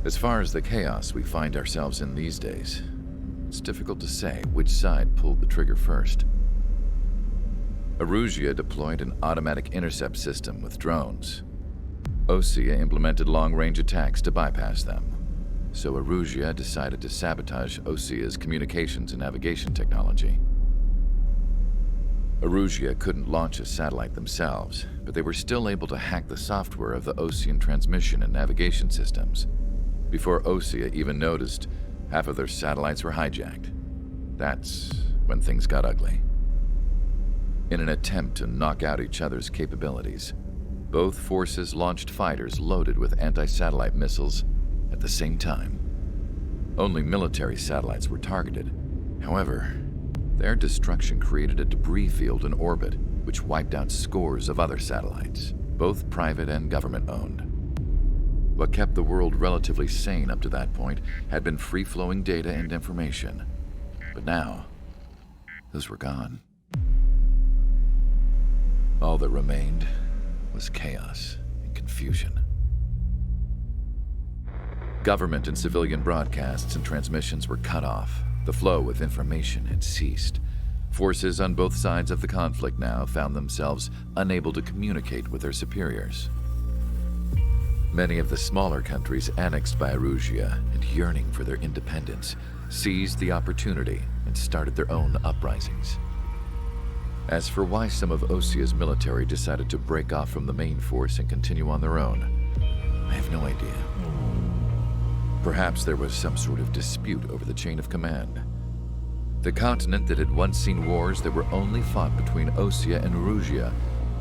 As far as the chaos we find ourselves in these days, it's difficult to say which side pulled the trigger first. Erusia deployed an automatic intercept system with drones. Osea implemented long-range attacks to bypass them. So Erusia decided to sabotage Osea's communications and navigation technology. Erusia couldn't launch a satellite themselves, but they were still able to hack the software of the Osean transmission and navigation systems. Before Osea even noticed, half of their satellites were hijacked. That's when things got ugly. In an attempt to knock out each other's capabilities, both forces launched fighters loaded with anti-satellite missiles at the same time. Only military satellites were targeted. However, their destruction created a debris field in orbit, which wiped out scores of other satellites, both private and government-owned. What kept the world relatively sane up to that point had been free-flowing data and information. But now, those were gone. All that remained was chaos and confusion. Government and civilian broadcasts and transmissions were cut off. The flow of information had ceased. Forces on both sides of the conflict now found themselves unable to communicate with their superiors. Many of the smaller countries annexed by Erusia and yearning for their independence seized the opportunity and started their own uprisings. As for why some of Osea's military decided to break off from the main force and continue on their own, I have no idea. Perhaps there was some sort of dispute over the chain of command. The continent that had once seen wars that were only fought between Osea and Erusia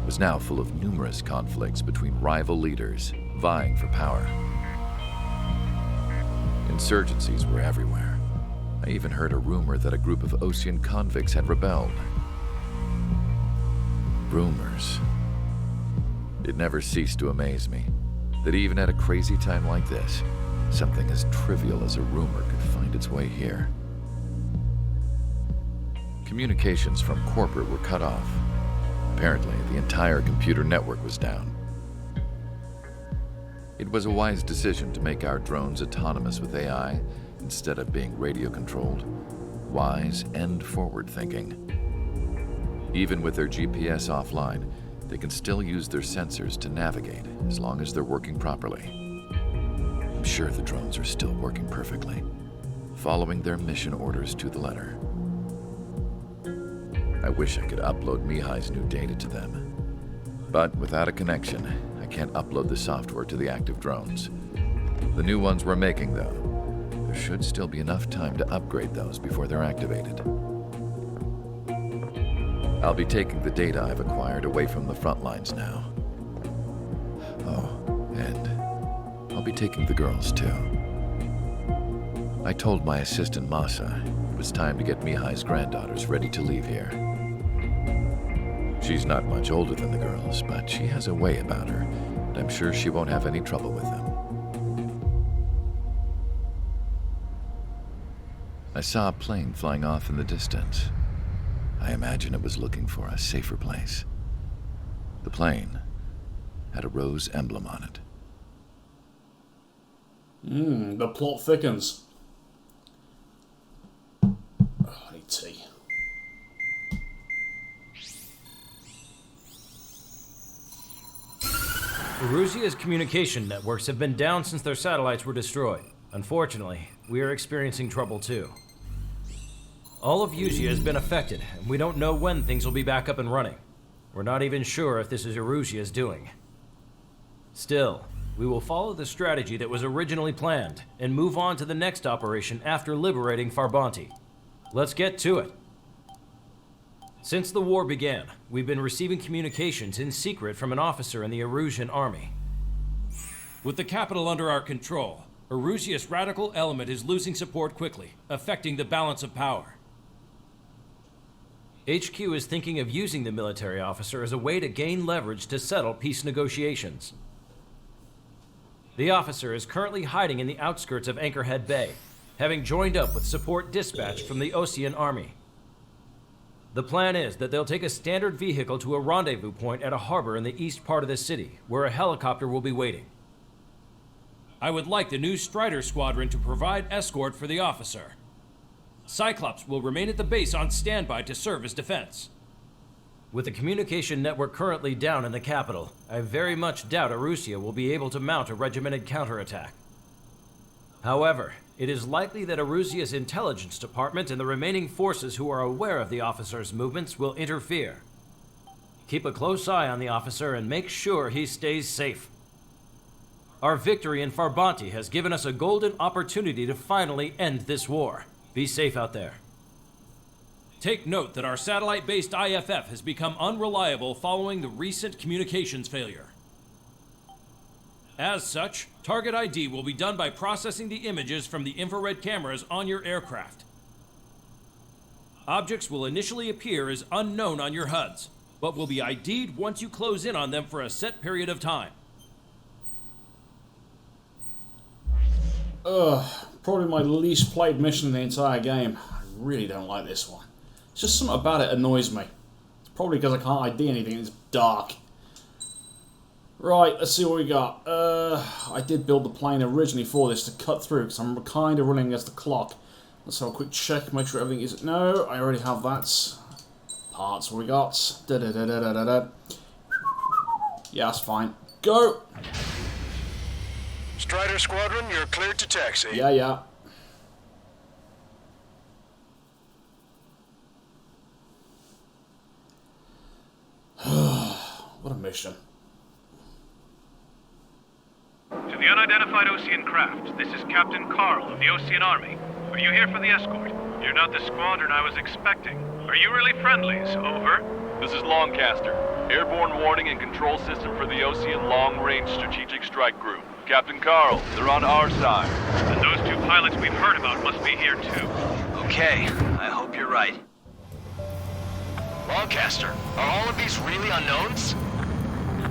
was now full of numerous conflicts between rival leaders vying for power. Insurgencies were everywhere. I even heard a rumor that a group of Osean convicts had rebelled. Rumors. It never ceased to amaze me that even at a crazy time like this, something as trivial as a rumor could find its way here. Communications from corporate were cut off. Apparently, the entire computer network was down. It was a wise decision to make our drones autonomous with AI instead of being radio-controlled. Wise and forward-thinking. Even with their GPS offline, they can still use their sensors to navigate as long as they're working properly. I'm sure the drones are still working perfectly, following their mission orders to the letter. I wish I could upload Mihai's new data to them. But without a connection, I can't upload the software to the active drones. The new ones we're making, though, there should still be enough time to upgrade those before they're activated. I'll be taking the data I've acquired away from the front lines now. Oh, and I'll be taking the girls, too. I told my assistant, Masa, it was time to get Mihai's granddaughters ready to leave here. She's not much older than the girls, but she has a way about her, and I'm sure she won't have any trouble with them. I saw a plane flying off in the distance. I imagine it was looking for a safer place. The plane had a rose emblem on it. The plot thickens. Oh, I need tea. Erusia's communication networks have been down since their satellites were destroyed. Unfortunately, we are experiencing trouble too. All of Usia has been affected, and we don't know when things will be back up and running. We're not even sure if this is Erusia's doing. Still, we will follow the strategy that was originally planned, and move on to the next operation after liberating Farbanti. Let's get to it. Since the war began, we've been receiving communications in secret from an officer in the Erusian army. With the capital under our control, Erusia's radical element is losing support quickly, affecting the balance of power. HQ is thinking of using the military officer as a way to gain leverage to settle peace negotiations. The officer is currently hiding in the outskirts of Anchorhead Bay, having joined up with support dispatched from the Osean army. The plan is that they'll take a standard vehicle to a rendezvous point at a harbor in the east part of the city, where a helicopter will be waiting. I would like the new Strider Squadron to provide escort for the officer. Cyclops will remain at the base on standby to serve as defense. With the communication network currently down in the capital, I very much doubt Arusea will be able to mount a regimented counterattack. However, it is likely that Arusea's intelligence department and the remaining forces who are aware of the officer's movements will interfere. Keep a close eye on the officer and make sure he stays safe. Our victory in Farbanti has given us a golden opportunity to finally end this war. Be safe out there. Take note that our satellite-based IFF has become unreliable following the recent communications failure. As such, target ID will be done by processing the images from the infrared cameras on your aircraft. Objects will initially appear as unknown on your HUDs, but will be ID'd once you close in on them for a set period of time. Probably my least played mission in the entire game. I really don't like this one. It's just something about it annoys me. It's probably because I can't ID anything, it's dark. Right, let's see what we got. I did build the plane originally for this to cut through, because I'm kind of running against the clock. Let's have a quick check, make sure everything is... No, I already have that. Parts, what we got. Da-da-da-da-da-da. Yeah, that's fine. Go! Strider Squadron, you're cleared to taxi. Yeah. What a mission. To the unidentified Osean craft, this is Captain Carl of the Osean Army. Are you here for the escort? You're not the squadron I was expecting. Are you really friendlies? Over. This is Longcaster. Airborne warning and control system for the Osean Long-Range Strategic Strike Group. Captain Carl, they're on our side. And those two pilots we've heard about must be here too. Okay, I hope you're right. Longcaster, are all of these really unknowns?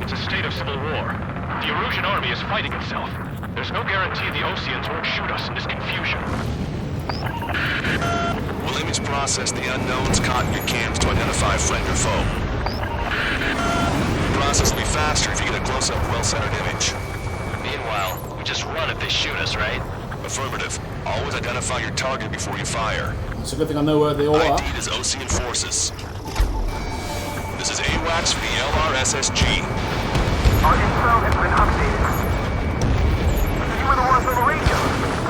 It's a state of civil war. The Erusian army is fighting itself. There's no guarantee the Oseans won't shoot us in this confusion. We'll image process the unknowns caught in your cams to identify friend or foe. The process will be faster if you get a close-up, well-centered image. Meanwhile, we just run if they shoot us, right? Affirmative. Always identify your target before you fire. It's a good thing I know where they all are. ID'd as Osean forces. This is AWACS for the LRSSG. Our info has been updated. You were the ones on the radio.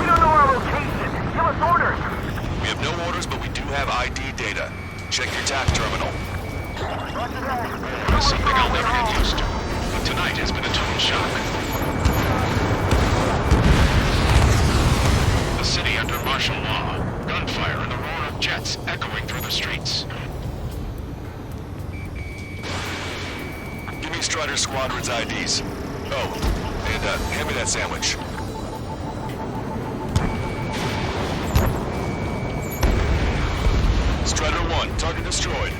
We don't know our location. Give us orders. We have no orders, but we do have ID data. Check your TAC terminal. Something I'll never get used to. But tonight has been a total shock. The city under martial law. Gunfire and the roar of jets echoing through the streets. Give me Strider Squadron's IDs. Oh, and hand me that sandwich. Strider 1, target destroyed.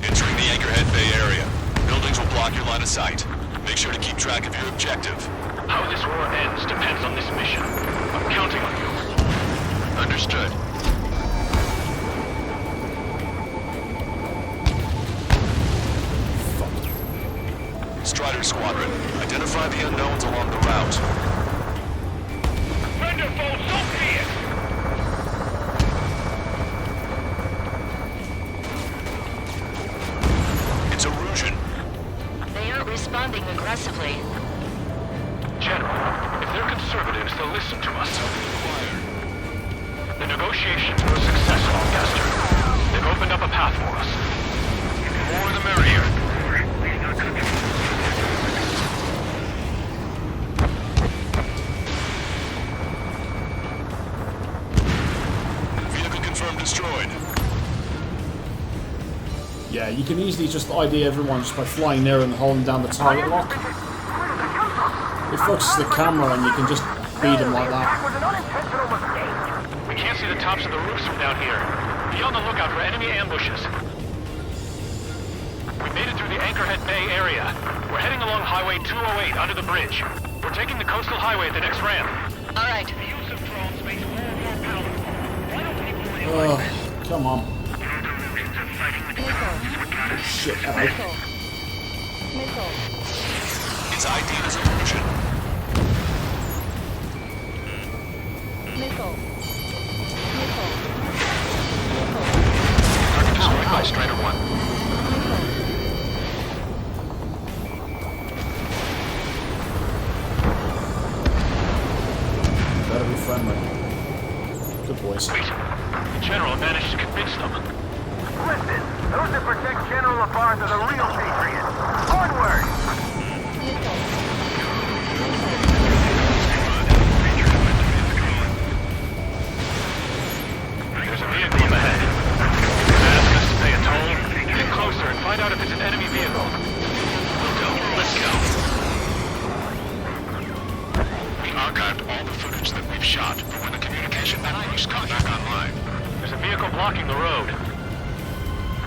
Entering the Anchorhead Bay area. Buildings will block your line of sight. Make sure to keep track of your objective. How this war ends depends on this mission. I'm counting on you. Understood. Strider Squadron, identify the unknowns along the route. Friend or foe, so be it! It's Erusian. They aren't responding aggressively. General, if they're conservatives, they'll listen to us. The negotiations were successful, Gaster. They've opened up a path for us. The more the merrier. Vehicle confirmed destroyed. Yeah, you can easily just ID everyone just by flying near and holding down the target lock. It focuses the camera and you can just beat them like that. We can't see the tops of the roofs from down here. Be on the lookout for enemy ambushes. We made it through the Anchorhead Bay area. We're heading along Highway 208 under the bridge. We're taking the coastal highway at the next ramp. All right. The use of drones makes war more palatable. Why don't people Oh, come on. Shit, It's ID'd as Erusian. boys. Wait, the General managed to convince them. Listen, those that protect General Labarth are the real patriots. Onward! There's a vehicle up ahead. They're asking us to pay a toll. Get closer and find out if it's an enemy vehicle. We'll go. Let's go. We archived all the footage that we've shot for when the communication networks come back online. There's a vehicle blocking the road.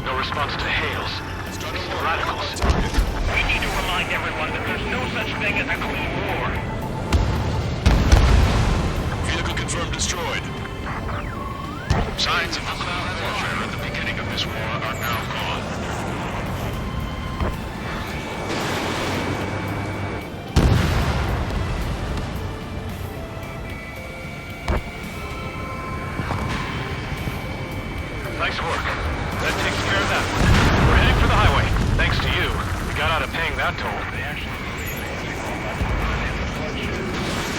No response to hails. It's the radicals. We need to remind everyone that there's no such thing as a clean war. Vehicle confirmed destroyed. Signs of nuclear warfare at the beginning of this war are now gone. Nice work. That takes care of that one. We're heading for the highway. Thanks to you. We got out of paying that toll.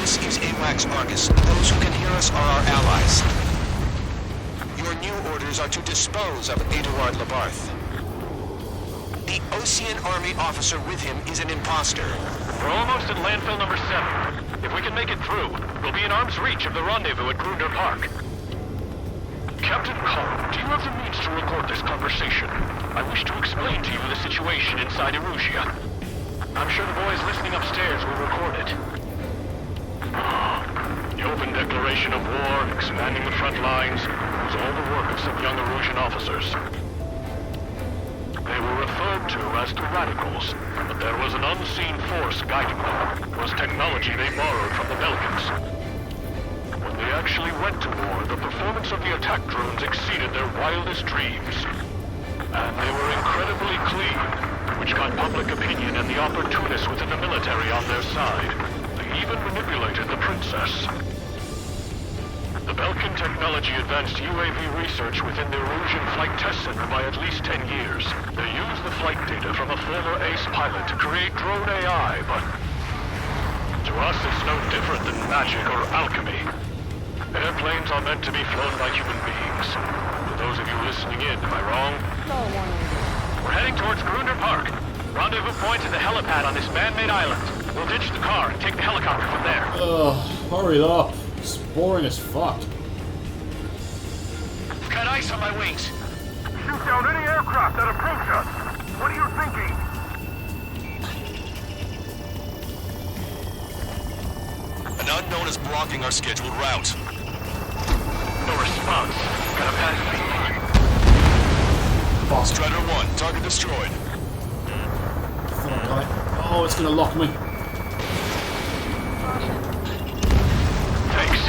This is AWACS Argus. Those who can hear us are our allies. Your new orders are to dispose of Eduard Labarth. The Ocean Army officer with him is an imposter. We're almost at landfill number 7. If we can make it through, we'll be in arm's reach of the rendezvous at Grunder Park. Captain Carl, do you have the means to record this conversation? I wish to explain to you the situation inside Erusia. I'm sure the boys listening upstairs will record it. The open declaration of war, expanding the front lines, was all the work of some young Erusian officers. They were referred to as the Radicals, but there was an unseen force guiding them. It was technology they borrowed from the Belkans. When they actually went to war, the performance of the attack drones exceeded their wildest dreams. And they were incredibly clean, which got public opinion and the opportunists within the military on their side. They even manipulated the princess. The Belkan technology advanced UAV research within the Erusian Flight Test Center by at least 10 years. They used the flight data from a former ace pilot to create drone AI, but to us it's no different than magic or alchemy. Airplanes are meant to be flown by human beings. For those of you listening in, am I wrong? We're heading towards Grunder Park. Rendezvous point is the helipad on this man-made island. We'll ditch the car and take the helicopter from there. Hurry up. It's boring as fuck. Got ice on my wings. Shoot down any aircraft that approach us. What are you thinking? An unknown is blocking our scheduled route. No response. Gotta pass Fuck. Strider 1, target destroyed. Oh, it's gonna lock me. Thanks.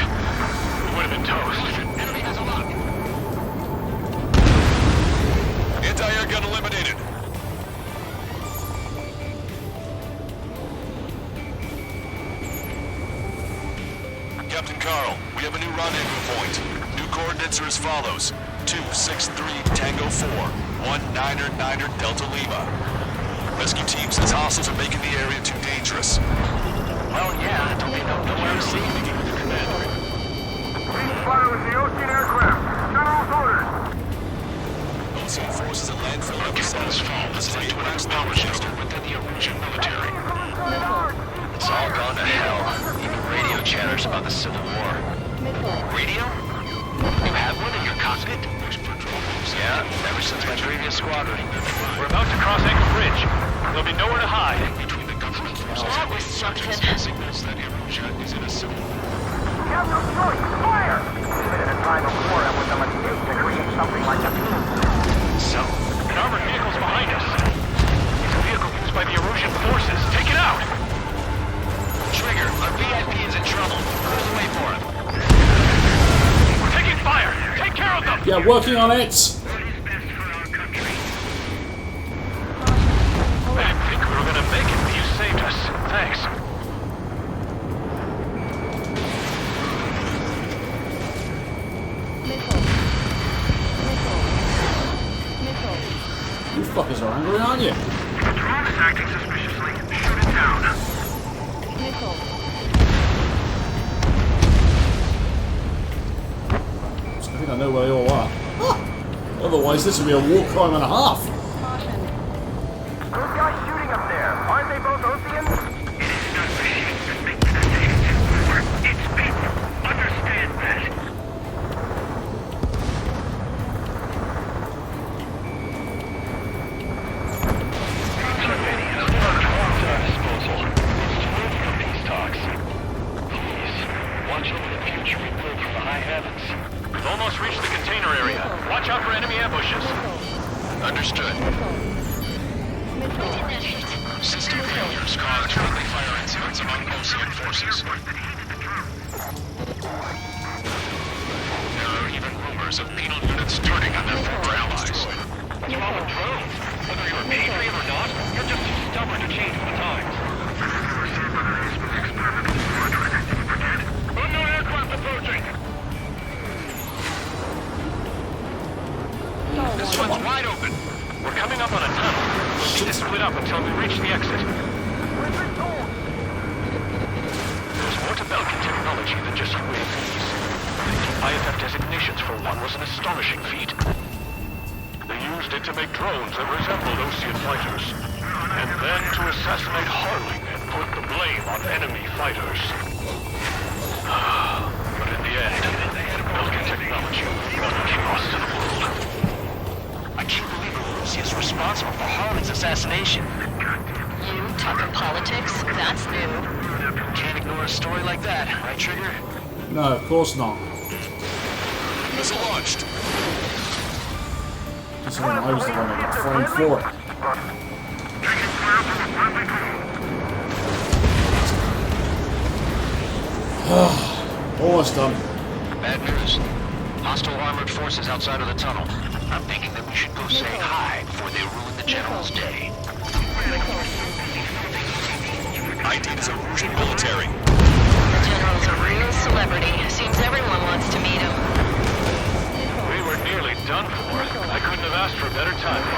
We would have been toast. Enemy has a lock. Anti-air gun eliminated. Captain Carl, we have a new rendezvous point. New coordinates are as follows. 263 Tango 4, 1999 Delta Lima. Rescue team says hostiles are making the area too dangerous. Well, yeah, until they know nowhere to see. Green spotter with the Ocean aircraft. General's orders. Ocean forces at landfill number 7. This is AWACS Manchester within the Erusian military. It's all gone to hell. Even radio chatters about the Civil War. Radio? You have one in your cockpit? Yeah, ever since my previous squadron. We're about to cross Anchor Bridge. There'll be nowhere to hide. Between the government forces That was and subjects something. signals that Erusia is in a civil war. We have no choice. Fire! Even in a time of war, it was a mistake to create something like a peace. So, an armored vehicle's behind us. It's a vehicle used by the Erusian forces. Take it out! Trigger, our VIP is in trouble. Clear the way for him. We're taking fire! Take care of them! Yeah, working on it. I didn't think we were gonna make it, but you saved us. Thanks. You fuckers are angry, aren't you? Drone is acting suspiciously. Shoot it down. I think I know where they all are. Otherwise, this would be a war crime and a half. Those guys shooting up there, aren't they both Oceans? It's people. Understand that. Watch over the future we build from the high heavens. We've almost reached the container area. Watch out for enemy ambushes. Understood. System failures caused friendly fire incidents among Ocean forces. There are even rumors of penal units turning on their former allies. What's wrong with drones? Whether you're a patriot or not, you're just too stubborn to change with the times. Unknown aircraft approaching! This one's wide open. We're coming up on a tunnel. We'll need to split up until we reach the exit. There's more to Belkin technology than just UAVs. IFF designations for one was an astonishing feat. They used it to make drones that resembled Ocean fighters. And then to assassinate Harling and put the blame on enemy fighters. But in the end, Belkin technology brought chaos to the world. I can't believe Lucy is responsible for Harlan's assassination. You talking politics? That's new. Can't ignore a story like that, right, Trigger? No, of course not. Missile launched. This one I was the one that got framed for it. Almost done. Bad news. Hostile armored forces outside of the tunnel. I'm thinking that we should go say hi before they ruin the General's day. ID is a Russian military. The General's a real celebrity. Seems everyone wants to meet him. We were nearly done for. I couldn't have asked for better timing.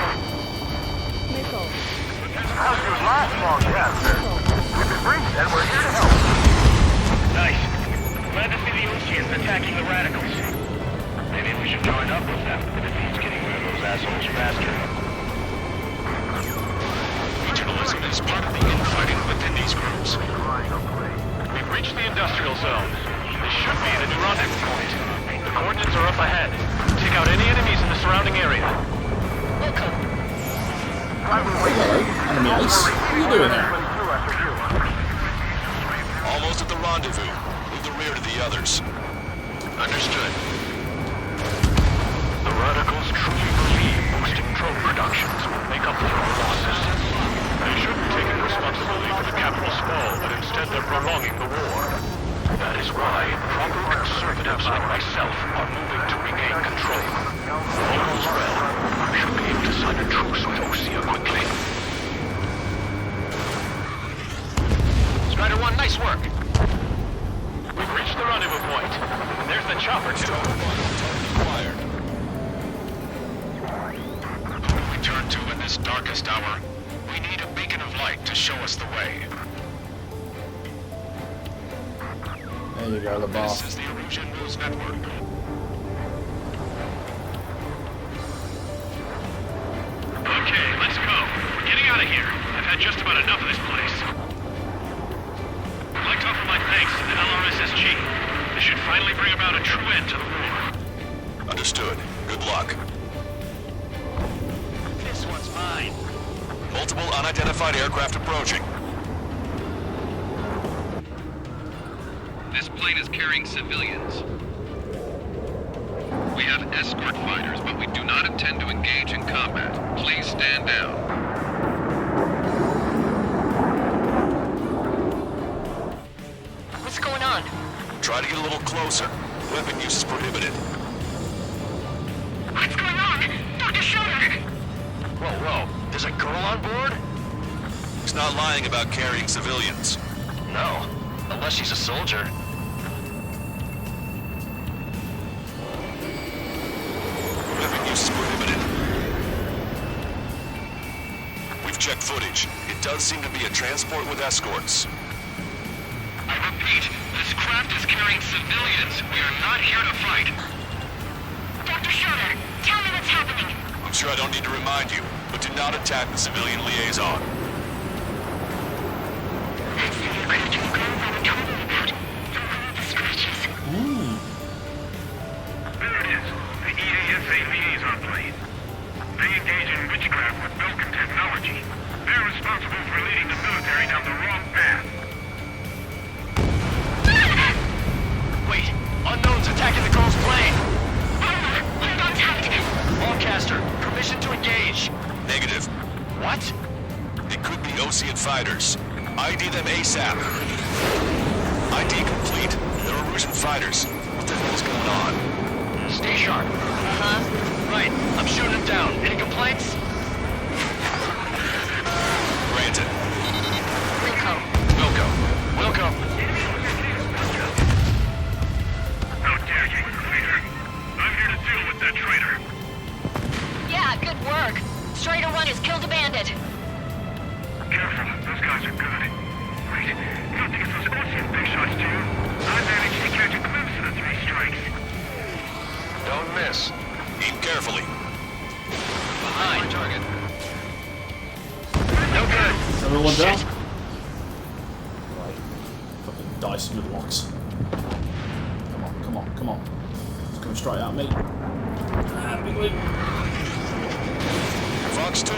How's your last long chapter? We've been briefed and we're here to help. Nice. Glad to see the Oceans attacking the radicals. Maybe we should join up with them. It means getting rid of those assholes faster. Regionalism is part of the infighting within these groups. We've reached the industrial zone. This should be the new rendezvous point. The coordinates are up ahead. Take out any enemies in the surrounding area. Welcome. Hello, enemy ace. What are you doing there? Almost at the rendezvous. Move the rear to the others. Understood. The radicals truly believe boosting drone productions will make up for our losses. They shouldn't take responsibility for the capital's fall, but instead they're prolonging the war. That is why proper conservatives like myself are moving to regain control. All goes well, we should be able to sign a truce with Osea quickly. Strider 1, nice work. We've reached the rendezvous point. There's the chopper, too. Acquired. Who do we turn to in this darkest hour? We need a beacon of light to show us the way. There you go, the bar. This is the Erosion News Network. Okay, let's go. We're getting out of here. I've had just about enough of this place. I'd like to offer my thanks to the LRSSG. This should finally bring about a true end to the war. Understood. Good luck. This one's mine. Multiple unidentified aircraft approaching. This plane is carrying civilians. We have escort fighters, but we do not intend to engage in combat. Please stand down. What's going on? Try to get a little closer. Weapon use is prohibited. What's going on? Dr. Schroeder! Whoa. There's a girl on board? He's not lying about carrying civilians. No. Unless she's a soldier. Weapon use is prohibited. We've checked footage. It does seem to be a transport with escorts. I repeat, this craft is carrying civilians. We are not here to fight. Connor, tell me what's happening. I'm sure I don't need to remind you, but do not attack the civilian liaison. That's the aircraft we were told me about. The scratches. There it is. The EASA liaison plane. They engage in witchcraft with Vulcan technology. They're responsible for leading the military down the wrong path. Wait, unknown's attacking the girl's plane. Hold on tight. Lancaster, permission to engage. Negative. What? It could be Ocean fighters. ID them ASAP. ID complete. They're Erusian fighters. What the hell is going on? Stay sharp. Right, I'm shooting him down. Any complaints? Granted. Wilco. How dare you, Leader? I'm here to deal with that traitor. Yeah, good work. Strider 1 has killed a bandit. Careful, those guys are good. Wait, you don't think it's those Ocean big shots, do you? I managed to catch a glimpse of the 3 strikes. Don't miss. Aim carefully. Behind target. No good. Everyone down? Right. Fucking dice with locks. Come on. It's coming straight at me. Ah, big leap. Fox 2.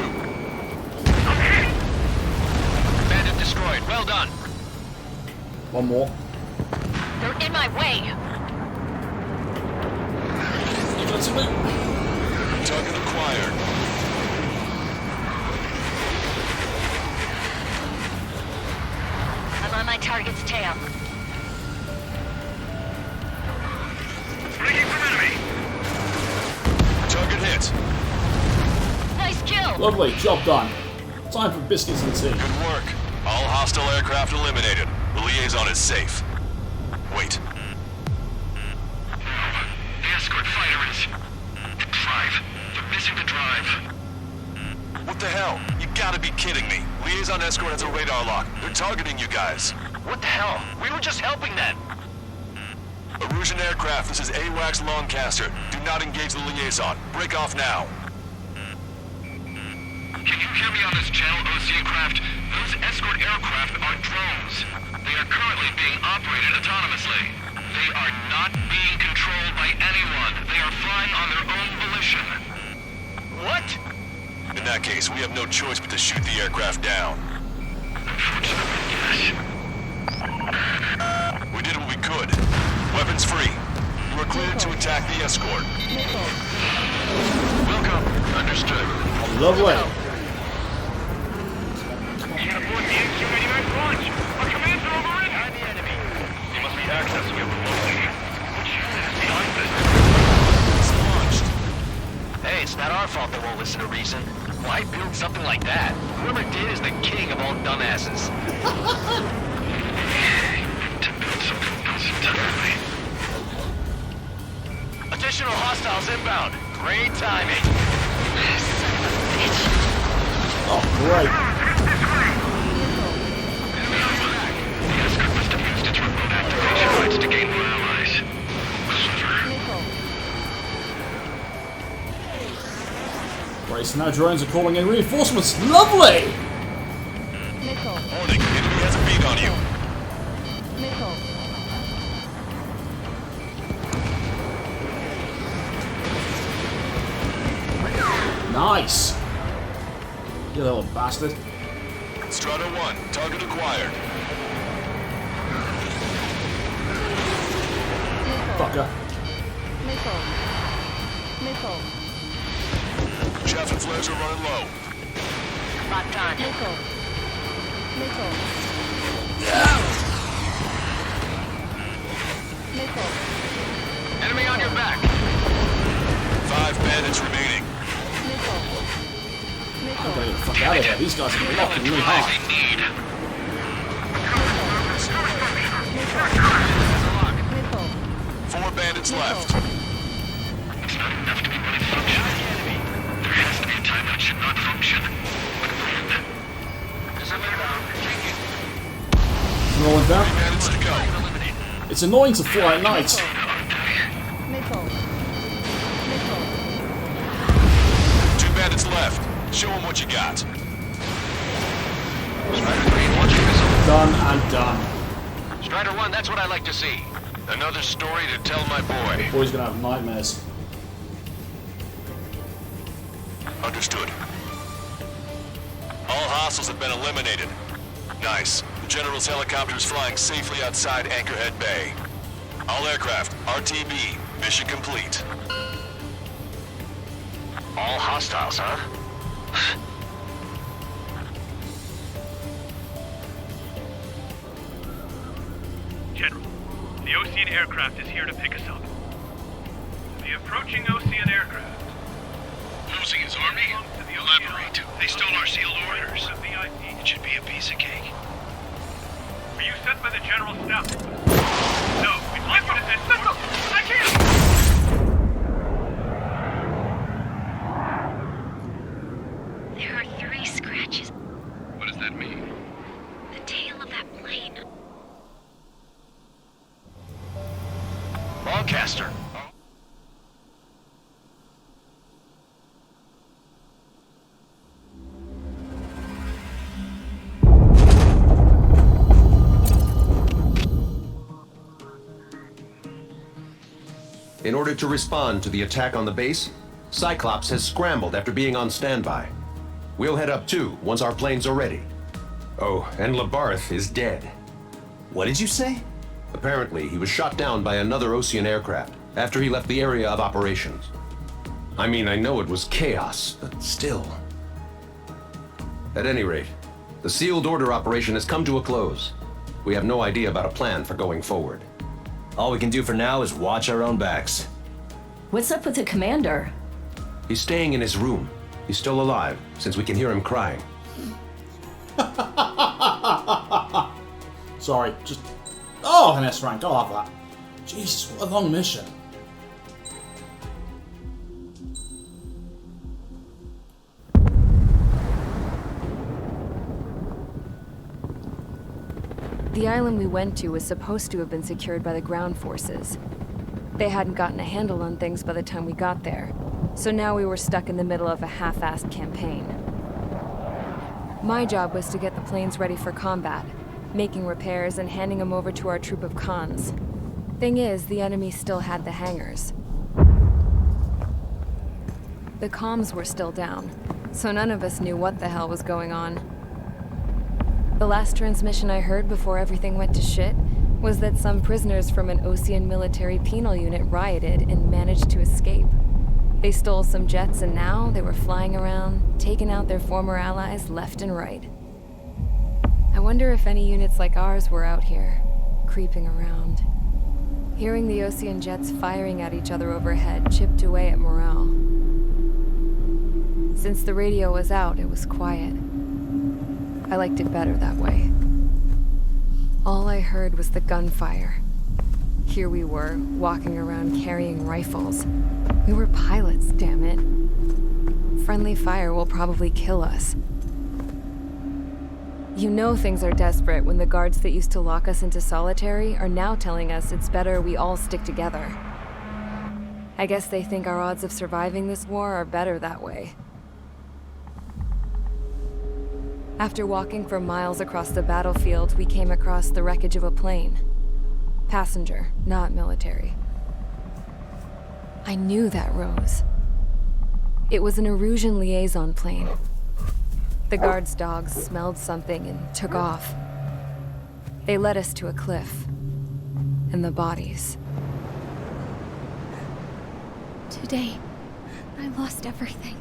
Bandit destroyed. Well done. One more. They're in my way. Defensively. Target acquired. I'm on my target's tail. Breaking from enemy. Target hit. Nice kill. Lovely, job done. Time for biscuits and tea. Good work. All hostile aircraft eliminated. The liaison is safe. Wait. The escort fighter is... the drive. They're missing the drive. What the hell? You gotta be kidding me. Liaison escort has a radar lock. They're targeting you guys. What the hell? We were just helping them. Erusian aircraft, this is AWACS Lancaster. Do not engage the liaison. Break off now. Can you hear me on this channel, Ocean craft? Those escort aircraft are drones. They are currently being operated autonomously. They are not being controlled by anyone. They are flying on their own volition. What? In that case, we have no choice but to shoot the aircraft down. Unfortunately, yes. We did what we could. Weapons free. You are cleared to attack the escort. Welcome. Understood. Lovely. Can't afford the X-29 launch. Our commands are overrun. Behind the enemy. They must be accessing it remotely. Which unit is behind this? It's launched. Hey, it's not our fault they won't listen to reason. Why build something like that? Whoever did is the king of all dumbasses. To build something else entirely. Additional hostiles inbound. Great timing. Oh, great. The escort must have used its remote activation rights to gain more allies. Great, so now drones are calling in reinforcements. Lovely! Warning, enemy has a beat on you. Nice! You little bastard. Strata 1, target acquired. Fucker. Chaff and flares are running low. Locked on. Enemy on your back. 5 bandits remaining. I'm gonna get the fuck out of here. These guys are blocking me hard. Need. 4 bandits left. It's not enough to be fully functional. There has to be a time when it should not function. Rolling down. 3 bandits to go. It's annoying to fly at night. minutes left. Show them what you got. Strider 3 launching missile. Done and done. Strider 1, that's what I like to see. Another story to tell my boy. Boy's gonna have nightmares. Understood. All hostiles have been eliminated. Nice. The General's helicopter is flying safely outside Anchorhead Bay. All aircraft, RTB, mission complete. All hostiles, huh? General, the Ocean aircraft is here to pick us up. The approaching Ocean aircraft. Losing his army? Elaborate. They stole our sealed orders. It should be a piece of cake. Were you sent by the General's staff? No, we'd like you to send... I can't! There are 3 scratches. What does that mean? The tail of that plane. Broadcaster. In order to respond to the attack on the base, Cyclops has scrambled after being on standby. We'll head up too, once our planes are ready. Oh, and Labarth is dead. What did you say? Apparently, he was shot down by another Ocean aircraft after he left the area of operations. I mean, I know it was chaos, but still. At any rate, the sealed order operation has come to a close. We have no idea about a plan for going forward. All we can do for now is watch our own backs. What's up with the commander? He's staying in his room. He's still alive, since we can hear him crying. Sorry, just... Oh, an S rank, I'll have that. Jesus, what a long mission. The island we went to was supposed to have been secured by the ground forces. They hadn't gotten a handle on things by the time we got there, so now we were stuck in the middle of a half-assed campaign. My job was to get the planes ready for combat, making repairs and handing them over to our troop of cons. Thing is, the enemy still had the hangars. The comms were still down, so none of us knew what the hell was going on. The last transmission I heard before everything went to shit was that some prisoners from an Ocean military penal unit rioted and managed to escape. They stole some jets and now they were flying around, taking out their former allies left and right. I wonder if any units like ours were out here, creeping around. Hearing the Ocean jets firing at each other overhead chipped away at morale. Since the radio was out, it was quiet. I liked it better that way. All I heard was the gunfire. Here we were, walking around carrying rifles. We were pilots, damn it. Friendly fire will probably kill us. You know things are desperate when the guards that used to lock us into solitary are now telling us it's better we all stick together. I guess they think our odds of surviving this war are better that way. After walking for miles across the battlefield, we came across the wreckage of a plane. Passenger, not military. I knew that rose. It was an Erusian liaison plane. The guards' dogs smelled something and took off. They led us to a cliff. And the bodies. Today, I lost everything.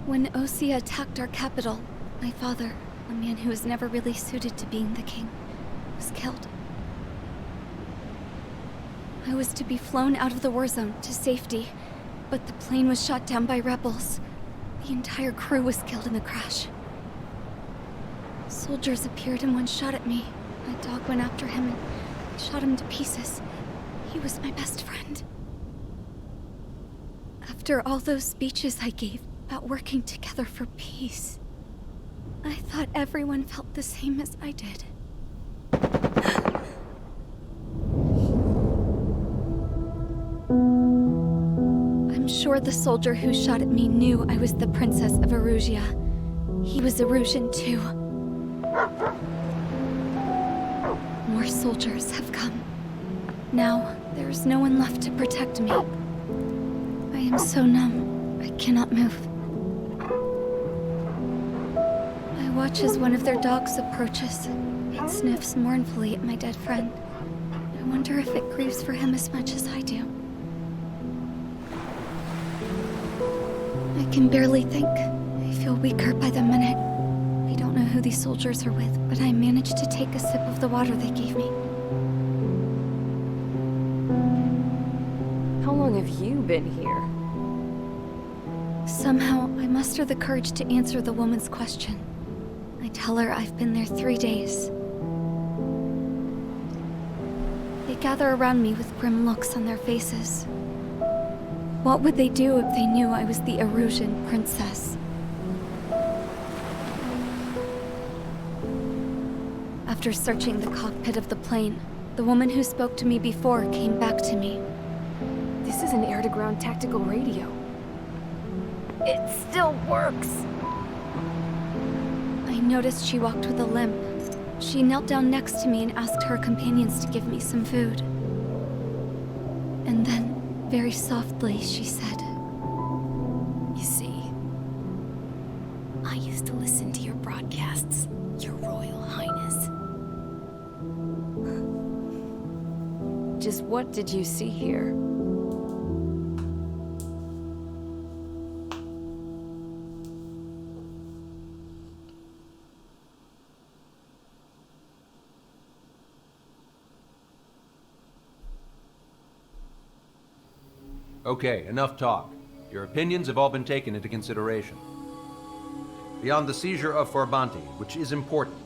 When Osea attacked our capital, my father, a man who was never really suited to being the king, was killed. I was to be flown out of the war zone to safety, but the plane was shot down by rebels. The entire crew was killed in the crash. Soldiers appeared and one shot at me. My dog went after him and shot him to pieces. He was my best friend. After all those speeches I gave about working together for peace, I thought everyone felt the same as I did. I'm sure sure the soldier who shot at me knew I was the Princess of Erusia. He was Erusian too. More soldiers have come. Now, there is no one left to protect me. I am so numb, I cannot move. I watch as one of their dogs approaches. It sniffs mournfully at my dead friend. I wonder if it grieves for him as much as I do. I can barely think. I feel weaker by the minute. I don't know who these soldiers are with, but I managed to take a sip of the water they gave me. How long have you been here? Somehow, I muster the courage to answer the woman's question. I tell her I've been there 3 days. They gather around me with grim looks on their faces. What would they do if they knew I was the Erusian princess? After searching the cockpit of the plane, the woman who spoke to me before came back to me. This is an air-to-ground tactical radio. It still works! I noticed she walked with a limp. She knelt down next to me and asked her companions to give me some food. And then, very softly, she said, "You see, I used to listen to your broadcasts, Your Royal Highness." Just what did you see here? Okay, enough talk. Your opinions have all been taken into consideration. Beyond the seizure of Forbanti, which is important,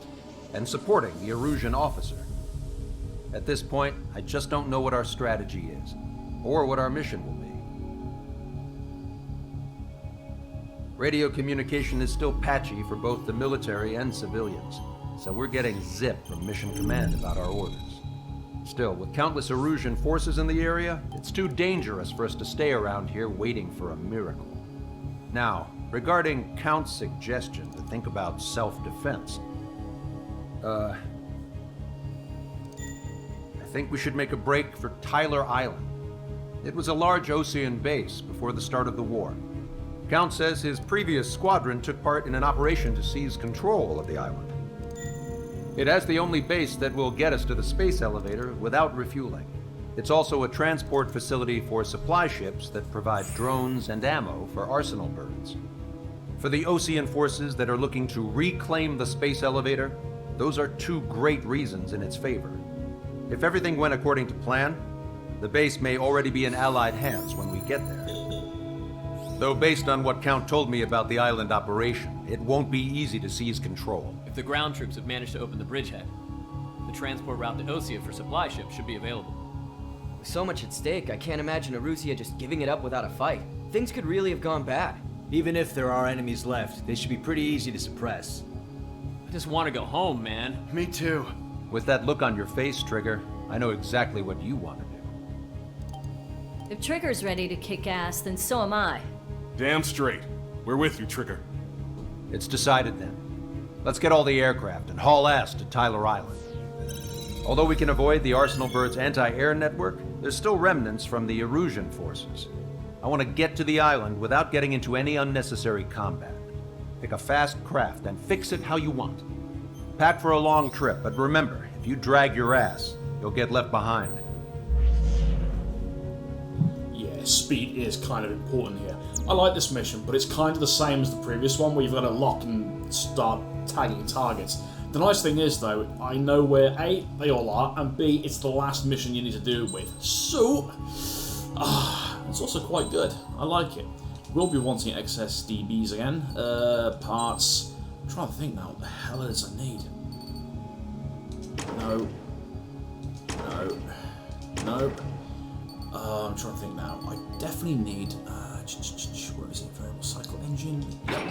and supporting the Erusian officer, at this point, I just don't know what our strategy is, or what our mission will be. Radio communication is still patchy for both the military and civilians, so we're getting zip from Mission Command about our orders. Still, with countless Erusian forces in the area, it's too dangerous for us to stay around here waiting for a miracle. Now, regarding Count's suggestion to think about self-defense, I think we should make a break for Tyler Island. It was a large Osean base before the start of the war. Count says his previous squadron took part in an operation to seize control of the island. It has the only base that will get us to the space elevator without refueling. It's also a transport facility for supply ships that provide drones and ammo for arsenal birds. For the Osean forces that are looking to reclaim the space elevator, those are two great reasons in its favor. If everything went according to plan, the base may already be in Allied hands when we get there. Though based on what Count told me about the island operation, it won't be easy to seize control. If the ground troops have managed to open the bridgehead, the transport route to Osea for supply ships should be available. With so much at stake, I can't imagine Erusia just giving it up without a fight. Things could really have gone bad. Even if there are enemies left, they should be pretty easy to suppress. I just want to go home, man. Me too. With that look on your face, Trigger, I know exactly what you want to do. If Trigger's ready to kick ass, then so am I. Damn straight. We're with you, Trigger. It's decided then. Let's get all the aircraft and haul ass to Tyler Island. Although we can avoid the Arsenal Bird's anti-air network, there's still remnants from the Erusian forces. I want to get to the island without getting into any unnecessary combat. Pick a fast craft and fix it how you want. Pack for a long trip, but remember, if you drag your ass, you'll get left behind. Yeah, speed is kind of important here. I like this mission, but it's kind of the same as the previous one, where you've got to lock and start tagging targets. The nice thing is, though, I know where A, they all are, and B, it's the last mission you need to do it with. So, it's also quite good. I like it. We'll be wanting XSDBs again. Parts. I'm trying to think now, what the hell it is I need. No. I'm trying to think now. I definitely need, where is it? Variable cycle engine. Yep.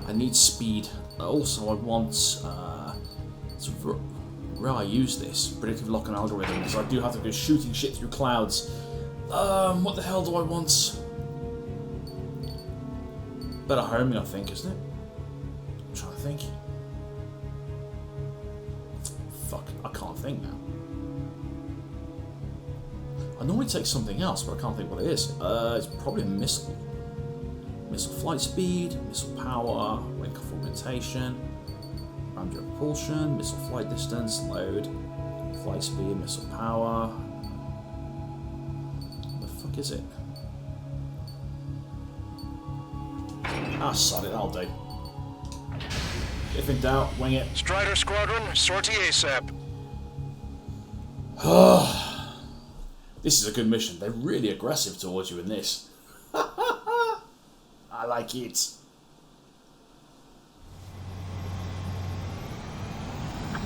I need speed. Also, I want, where I use this predictive lock and algorithm, because I do have to go shooting shit through clouds. What the hell do I want? better homing, I think, isn't it? I'm trying to think. Fuck, I can't think now. I normally take something else, but I can't think what it is. It's probably a missile. Missile flight speed, missile power, rank of augmentation, ramjet propulsion, missile flight distance, load, flight speed, missile power. What the fuck is it? Ah, sod it, I'll do. If in doubt, wing it. Strider Squadron, sortie ASAP. This is a good mission. They're really aggressive towards you in this. I like it. This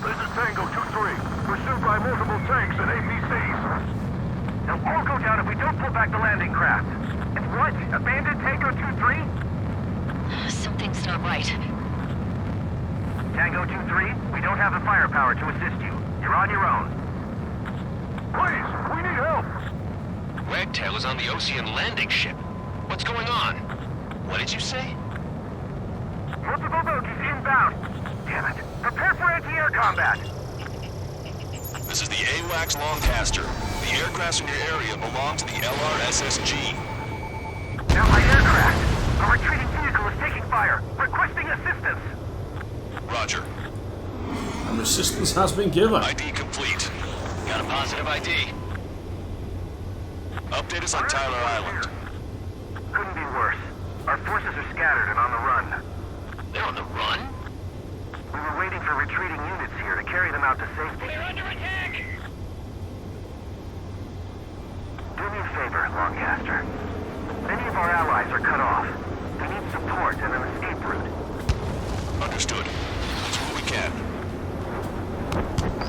is Tango 2-3. Pursued by multiple tanks and APCs. They'll all go down if we don't pull back the landing craft. And what? Abandoned Tango 2-3? Something's not right. Tango 2-3, we don't have the firepower to assist you. You're on your own. Please, we need help! Wagtail is on the Ocean landing ship. What's going on? What did you say? Multiple bogies inbound. Damn it. Prepare for anti-air combat. This is the AWACS Longcaster. The aircrafts in your area belong to the LRSSG. Now my aircraft. A retreating vehicle is taking fire. Requesting assistance. Roger. And assistance has been given. ID complete. Got a positive ID. Update us on Tyler Island. Couldn't be worse. Our forces are scattered and on the run. They're on the run? We were waiting for retreating units here to carry them out to safety. They're under attack! Do me a favor, Longcaster. Many of our allies are cut off. We need support and an escape route. Understood. Let's do what we can.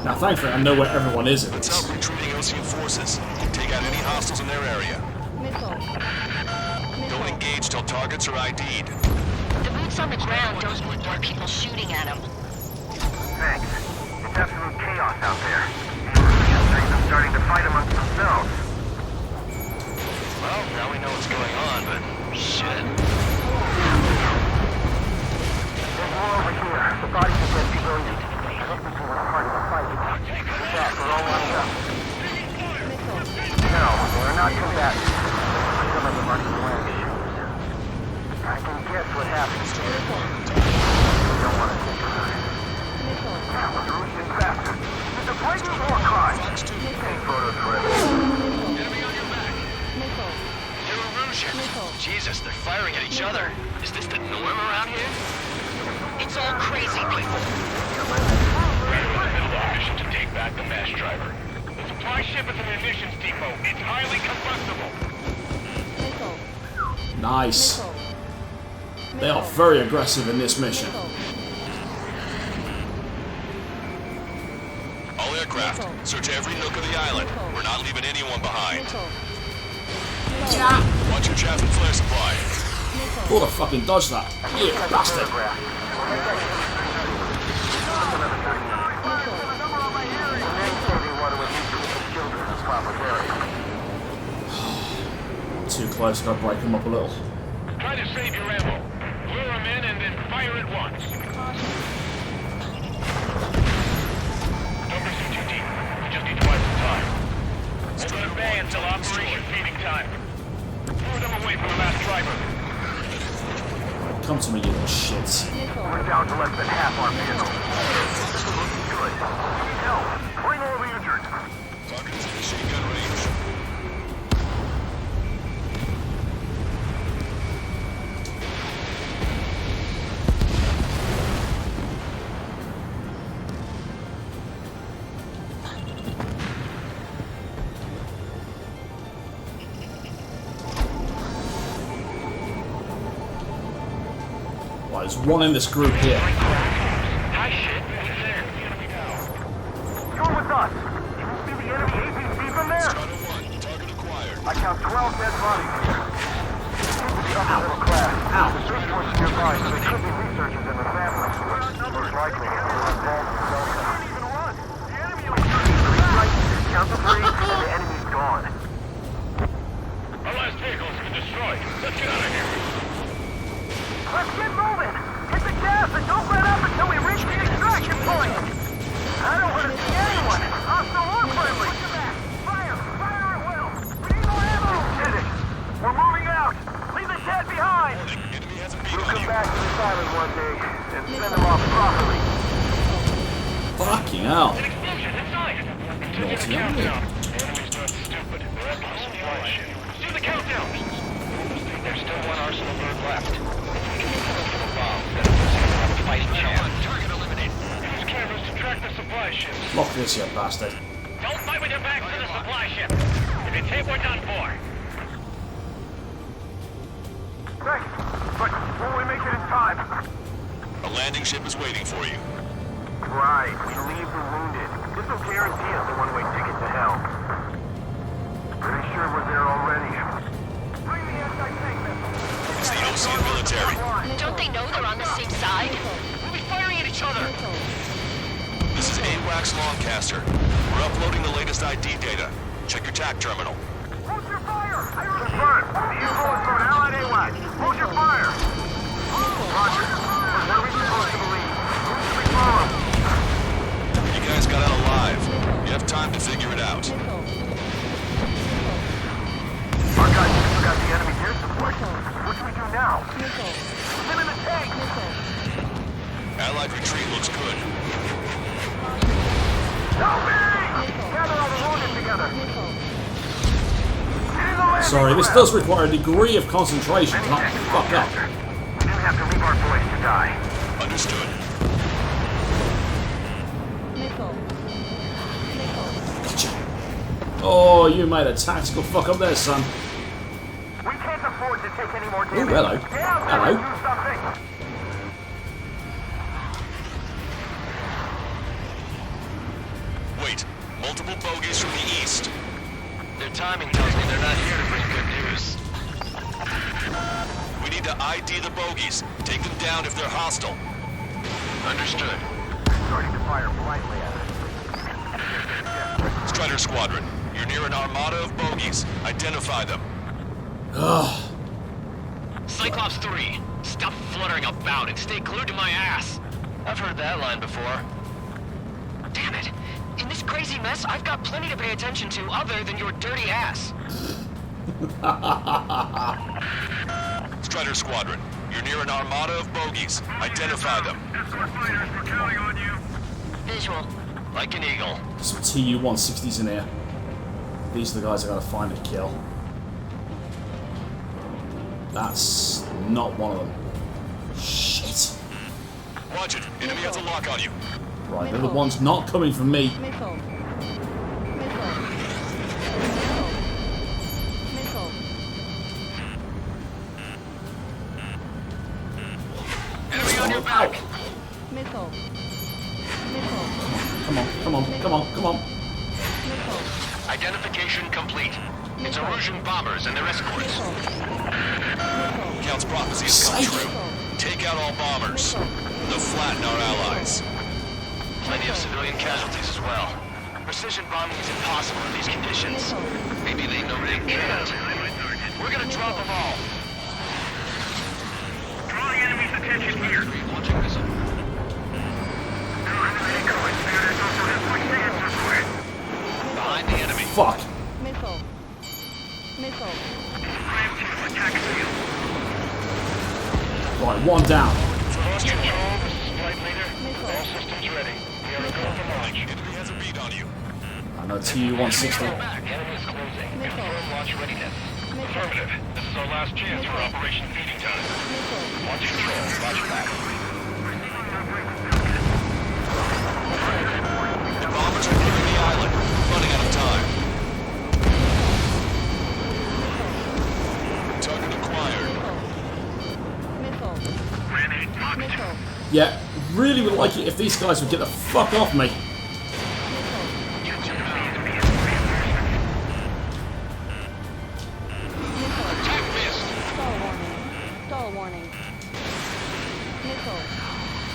Now, thankfully, I know where everyone is in Let's this. help retreating Ocean forces. Take out any hostiles in their area. Don't engage till targets are ID'd. The boots on the ground don't need more people shooting at them. Thanks. It's absolute chaos out there. The Europeans are starting to fight amongst themselves. Well, now we know what's going on, but shit. There's more over here. The bodies of dead civilians. I think we were part of the fight. Get back, we're all lined up. No, they're not combatants. Some of them aren't even wearing shoes. I can guess what happened here. You don't want to think about it. Russian bastard. It's a blatant war crime. Take photos forever. Enemy on your back. You're Russian. Jesus, they're firing at each other. Is this the norm around here? It's all crazy people. We're in the middle of a mission to take back the mass driver. The supply ship is a munitions depot. It's highly combustible. Nice. They are very aggressive in this mission. All aircraft, search every nook of the island. We're not leaving anyone behind. Watch your chaff and flare supply. Pull the fucking dodge that. You bastard. Too close, gotta break them up a little. Try to save your ammo. Lure them in and then fire at once. Don't pursue too deep. We just need twice the time. Hold them at bay until operation feeding time. Lure them away from the last driver. Come to me, you little shits. We're down to less than half our vehicles. This is looking good. Help! Bring all the injured. Targets in machine gun range. Well, there's one in this group here. Hi, shit. You're with us. Can you see the enemy APC from there? Target acquired. I count 12 dead bodies here. The upper middle class. Ow. The search force is nearby, so there could be researchers in the family. Most likely, they're involved in Delta. The enemy will count to 3, and the enemy's gone. Our last vehicle's been destroyed. Let's get out of here. Let's get moving! Hit the gas and don't let up until we reach the extraction point! I don't want to see anyone! Hostile or friendly! Fire! Fire at will! We need more ammo! Did it! We're moving out! Leave the shed behind! We'll come back to this island one day and send them off properly. Fucking hell. An explosion inside! Naughty Enemy's not stupid. They're up to the supply ship. Do the countdown! There's still one arsenal bird left. If we can move to the bomb, then we'll have a fighting chance. Target eliminated. Use cameras to track the supply ship. Lock this, you bastard. Don't fight with your back to the supply ship. If it's hit, we're done for. Thanks, but will we make it in time? A landing ship is waiting for you. Right, we leave the wounded. This will guarantee us a one-way ticket to hell. Pretty sure we're there already. Bring the anti-tank missile. It's the Ocean military. Don't they know they're on the same side? We'll be firing at each other. This is AWACS Longcaster. We're uploading the latest ID data. Check your TAC terminal. Hold your fire! Confirmed. The info is from Allied AWAC. Hold your fire! Roger. What are we supposed to believe? Who should we follow? You guys got out alive. You have time to figure it out. Our guys still got the enemy air support. What do we do now? Put them in the tank! Allied retreat looks good. Help me! Gather all the wounded together. Sorry, this does require a degree of concentration to not fuck up. We didn't have to leave our boys to die. Understood. Gotcha. Oh, you made a tactical fuck up there, son. We can't afford to take any more Oh, damage. hello. Get out there and Hello. do something. Wait. Multiple bogies from the east. Their timing tells me they're not here to bring good news. We need to ID the bogies. Take them down if they're hostile. Understood. Starting to fire blindly at us. Strider Squadron, you're near an armada of bogies. Identify them. Ugh. Cyclops 3, stop fluttering about and stay glued to my ass. I've heard that line before. Damn it. In this crazy mess, I've got plenty to pay attention to other than your dirty ass. Strider Squadron, you're near an armada of bogies. Identify them. Escort fighters, we're counting on you. Visual. Like an eagle. Some TU-160s in here. These are the guys I gotta find and kill. That's not one of them. Shit. Watch it. Enemy has a lock on you. Right, they're the ones not coming from me. Enemy on your back. Come on, come on, come on, come on. Identification complete. It's Erusian bombers and their escorts. Count's prophecy has come true. Take out all bombers. They'll flatten our allies. Plenty of civilian casualties as well. Precision bombing is impossible in these conditions. Maybe they know they can't. We're gonna drop them all. Drawing enemy's attention here. Launching missile. Behind the enemy. Fuck. Right, one down. Lost control. This is flight leader. All systems ready. We are go for launch. Enemy has a beat on you. I know TU-160. Enemy is closing. Confirm launch readiness. Affirmative. This is our last chance for Operation Feeding Time. Launch control. Roger that. The bombers are nearing the island. Running out of time. Target acquired. Yeah, really would like it if these guys would get the fuck off me.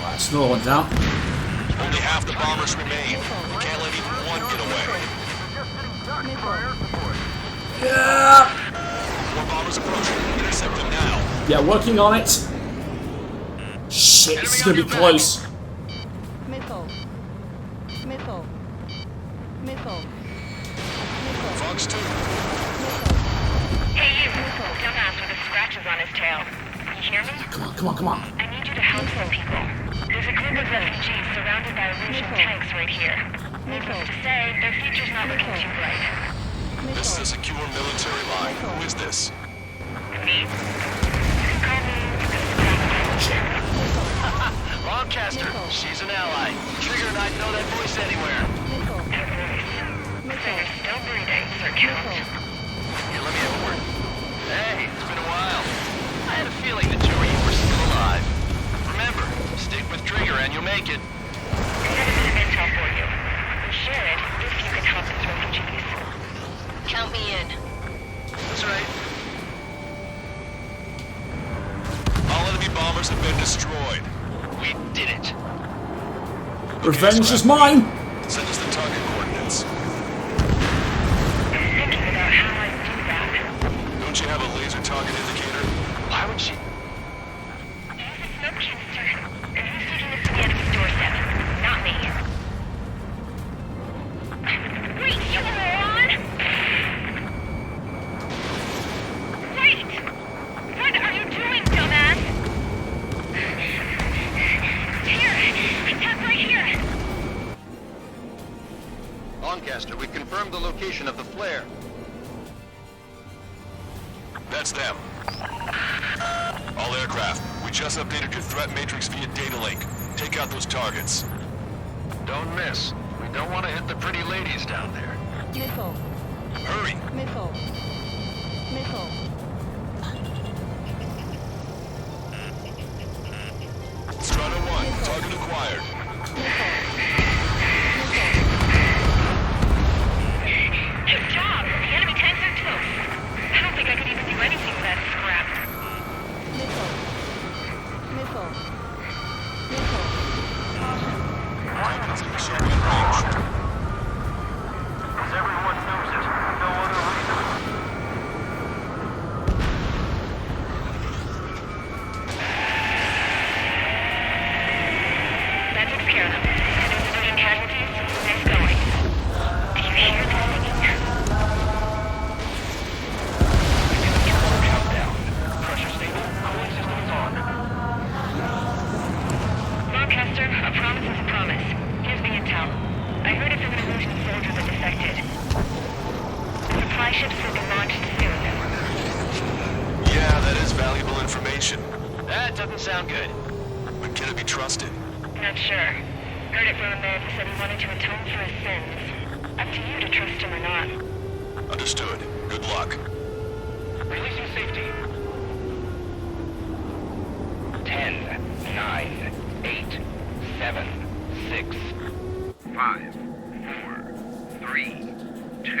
Right, it's another one down. Only half the bombers remain. We can't let even one get away. Yeah! More bombers approaching. Intercept them now. Yeah, working on it. shit, this is gonna be close. Missile. Missile. Missile. Fox 2. Hey, you. Dumbass with the scratches on his tail. You hear me? Come on, come on. I need you to help some people. There's a group of refugees surrounded by Russian tanks right here. Needless to say, their future's not looking too bright. This is a secure military line. Who is this? Me? You can call me Lancaster, she's an ally. Trigger and I'd know that voice anywhere. They're still breathing, Sir Count. Here, let me have a word. Hey, it's been a while. I had a feeling the two of you were still alive. Remember, stick with Trigger and you'll make it. I have a bit of intel for you. Share it if you can help these refugees. Count me in. That's right. All enemy bombers have been destroyed. We did it. Revenge is mine! Send us the target coordinates. I'm thinking about how I do that. Don't you have a laser target indicator? Why would she... Use a smoke canister. And who's shooting this to the enemy's doorstep? Not me. Wait, you moron! Wait! What are you doing, dumbass? Here! Attack right here! Lancaster, we confirmed the location of the flare. That's them. All aircraft, we just updated your threat matrix via data link. Take out those targets. Don't miss. We don't want to hit the pretty ladies down there. Missile. Hurry! Missile. Missile. Strata 1, target acquired. Good job! The enemy tanks are close. I don't think I could even do anything with that scrap. Missile. Missile. Missile. Targets in showing range. Everyone knows it. No other reason. That takes care of them. No civilian casualties? Nice going. Do you hear the singing? Countdown. Pressure stable. Cooling systems on. Lancaster, a promise is a promise. Here's the intel. I heard if an illusion soldiers are defected. The supply ships will be launched soon. Yeah, that is valuable information. That doesn't sound good. But can it be trusted? Not sure. Heard it from a man who said he wanted to atone for his sins. Up to you to trust him or not. Understood. Good luck. Releasing safety. 10, 9, 8, 7, 6, 5, 4, 3, 2,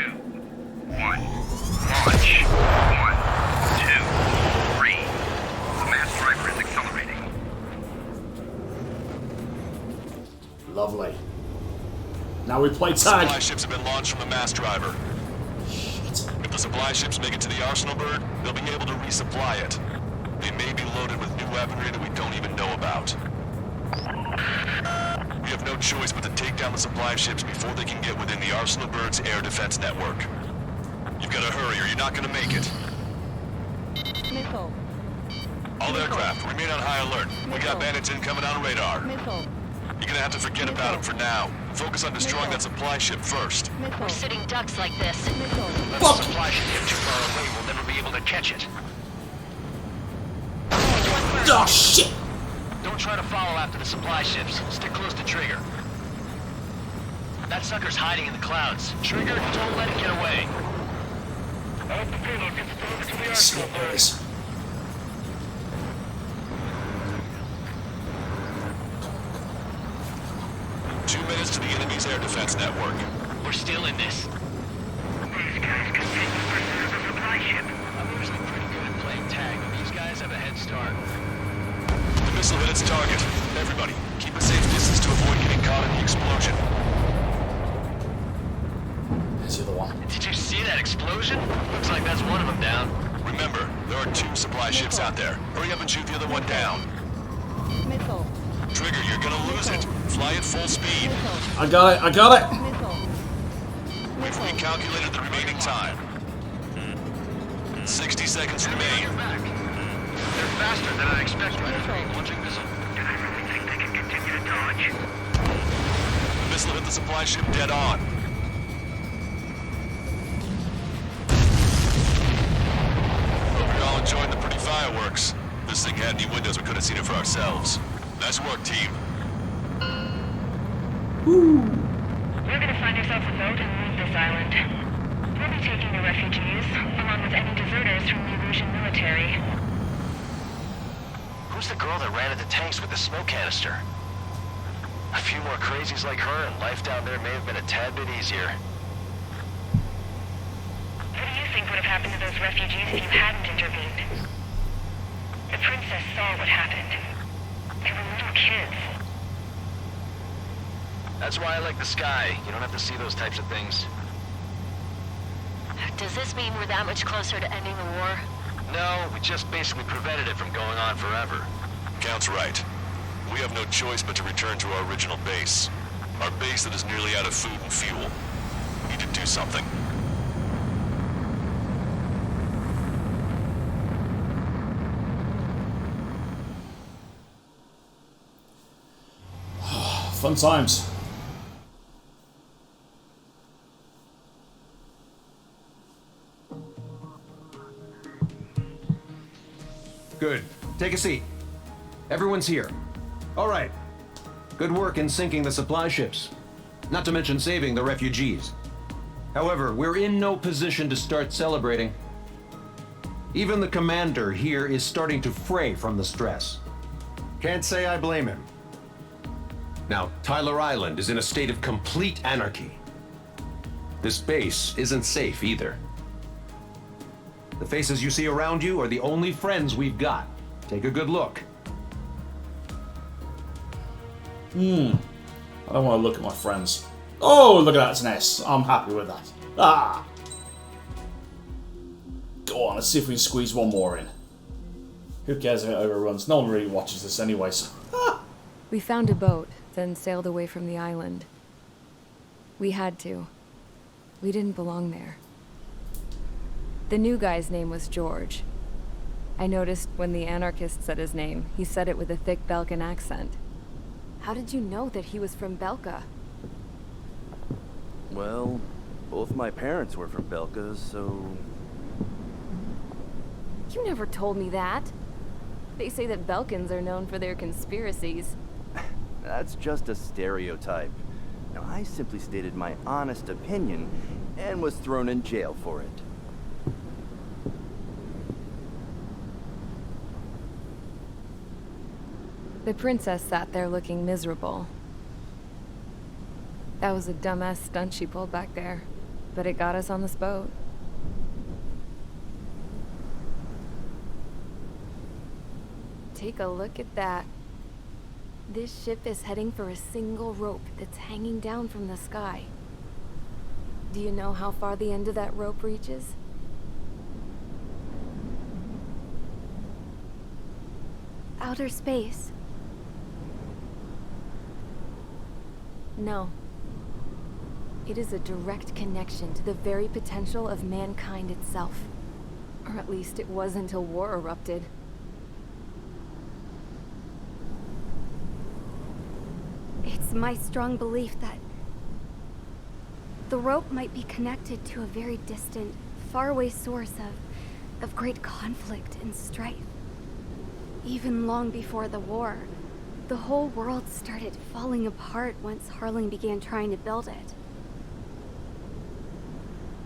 1. Launch. 1, 2, 3. The mass driver is accelerating. Lovely. Now we play tag. Supply ships have been launched from the mass driver. If the supply ships make it to the Arsenal bird, they'll be able to resupply it. They may be loaded with new weaponry that we don't even know about. We have no choice but to take down the supply ships before they can get within the Arsenal bird's air defense network. You've got to hurry or you're not going to make it. Missile. All aircraft, remain on high alert. We got bandits incoming on radar. Missile. You're gonna have to forget about them for now. Focus on destroying that supply ship first. We're sitting ducks like this. Let the supply ship get too far away, we'll never be able to catch it. Oh shit! Don't try to follow after the supply ships. Stick close to Trigger. That sucker's hiding in the clouds. Trigger, don't let it get away. I hope the payload gets delivered to the Arsenal bird. 2 minutes to the enemy's air defense network. We're still in this. These guys can take the pursuit of the supply ship. I'm usually pretty good at playing tag, but these guys have a head start. The missile hit its target. Everybody, keep a safe distance to avoid getting caught in the explosion. There's the other one. Did you see that explosion? Looks like that's one of them down. Remember, there are 2 supply ships out there. Hurry up and shoot the other one down. Missile. Trigger, you're gonna lose it. Fly at full speed. I got it, I got it! We've recalculated the remaining time. 60 seconds remain. They're faster than I expected. Launching missile. Do I really think they can continue to dodge? Missile hit the supply ship dead on. Hope you all enjoyed the pretty fireworks. This thing had any windows, we could have seen it for ourselves. Nice work, team. We're gonna find ourselves a boat and leave this island. We'll be taking the refugees, along with any deserters from the Illusion military. Who's the girl that ran into tanks with the smoke canister? A few more crazies like her, and life down there may have been a tad bit easier. What do you think would have happened to those refugees if you hadn't intervened? The princess saw what happened. They were little kids. That's why I like the sky. You don't have to see those types of things. Does this mean we're that much closer to ending the war? No, we just basically prevented it from going on forever. Count's right. We have no choice but to return to our original base. Our base that is nearly out of food and fuel. We need to do something. Fun times. Good. Take a seat. Everyone's here. All right. Good work in sinking the supply ships. Not to mention saving the refugees. However, we're in no position to start celebrating. Even the commander here is starting to fray from the stress. Can't say I blame him. Now, Tyler Island is in a state of complete anarchy. This base isn't safe either. The faces you see around you are the only friends we've got. Take a good look. I don't want to look at my friends. Oh, look at that, it's an S. I'm happy with that. Ah! Go on, let's see if we can squeeze one more in. Who cares if it overruns? No one really watches this anyways. We found a boat, then sailed away from the island. We had to. We didn't belong there. The new guy's name was George. I noticed when the anarchist said his name, he said it with a thick Belkan accent. How did you know that he was from Belka? Well, both my parents were from Belka, so... You never told me that. They say that Belkans are known for their conspiracies. That's just a stereotype. Now, I simply stated my honest opinion and was thrown in jail for it. The princess sat there looking miserable. That was a dumbass stunt she pulled back there, but it got us on this boat. Take a look at that. This ship is heading for a single rope that's hanging down from the sky. Do you know how far the end of that rope reaches? Outer space. No. It is a direct connection to the very potential of mankind itself. Or at least it was until war erupted. It's my strong belief that the rope might be connected to a very distant, faraway source of great conflict and strife. Even long before the war, the whole world started falling apart once Harling began trying to build it.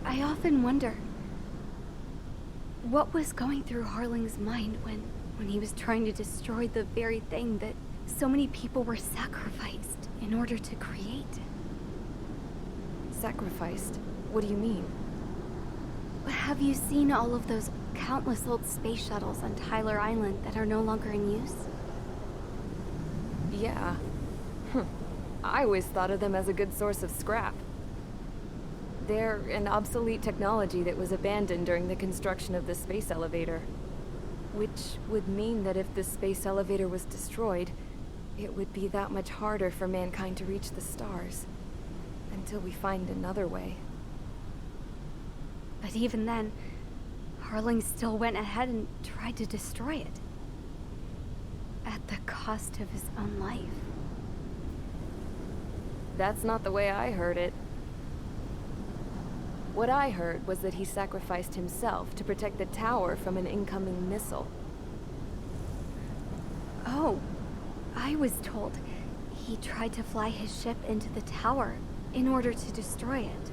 I often wonder what was going through Harling's mind when he was trying to destroy the very thing that so many people were sacrificed in order to create. Sacrificed? What do you mean? Have you seen all of those countless old space shuttles on Tyler Island that are no longer in use? Yeah. I always thought of them as a good source of scrap. They're an obsolete technology that was abandoned during the construction of the space elevator. Which would mean that if the space elevator was destroyed, it would be that much harder for mankind to reach the stars. Until we find another way. But even then, Harling still went ahead and tried to destroy it. At the cost of his own life. That's not the way I heard it. What I heard was that he sacrificed himself to protect the tower from an incoming missile. Oh, I was told he tried to fly his ship into the tower in order to destroy it.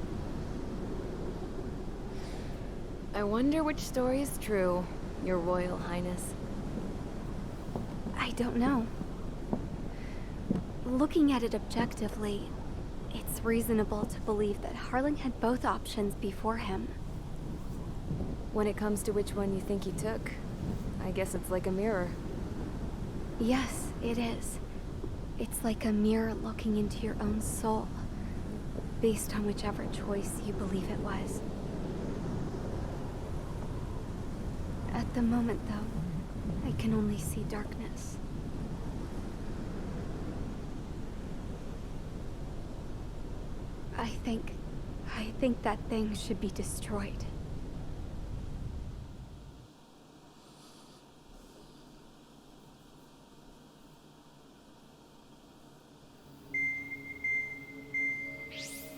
I wonder which story is true, Your Royal Highness. I don't know. Looking at it objectively, it's reasonable to believe that Harling had both options before him. When it comes to which one you think he took, I guess it's like a mirror. Yes, it is. It's like a mirror looking into your own soul, based on whichever choice you believe it was. At the moment, though, I can only see darkness. I think that thing should be destroyed.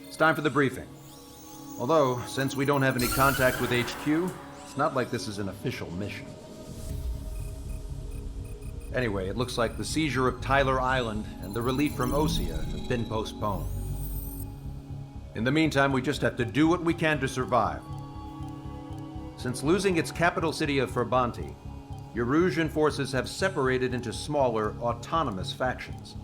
It's time for the briefing. Although, since we don't have any contact with HQ, it's not like this is an official mission. Anyway, it looks like the seizure of Tyler Island and the relief from Osea have been postponed. In the meantime, we just have to do what we can to survive. Since losing its capital city of Ferbanti, Erusian forces have separated into smaller, autonomous factions.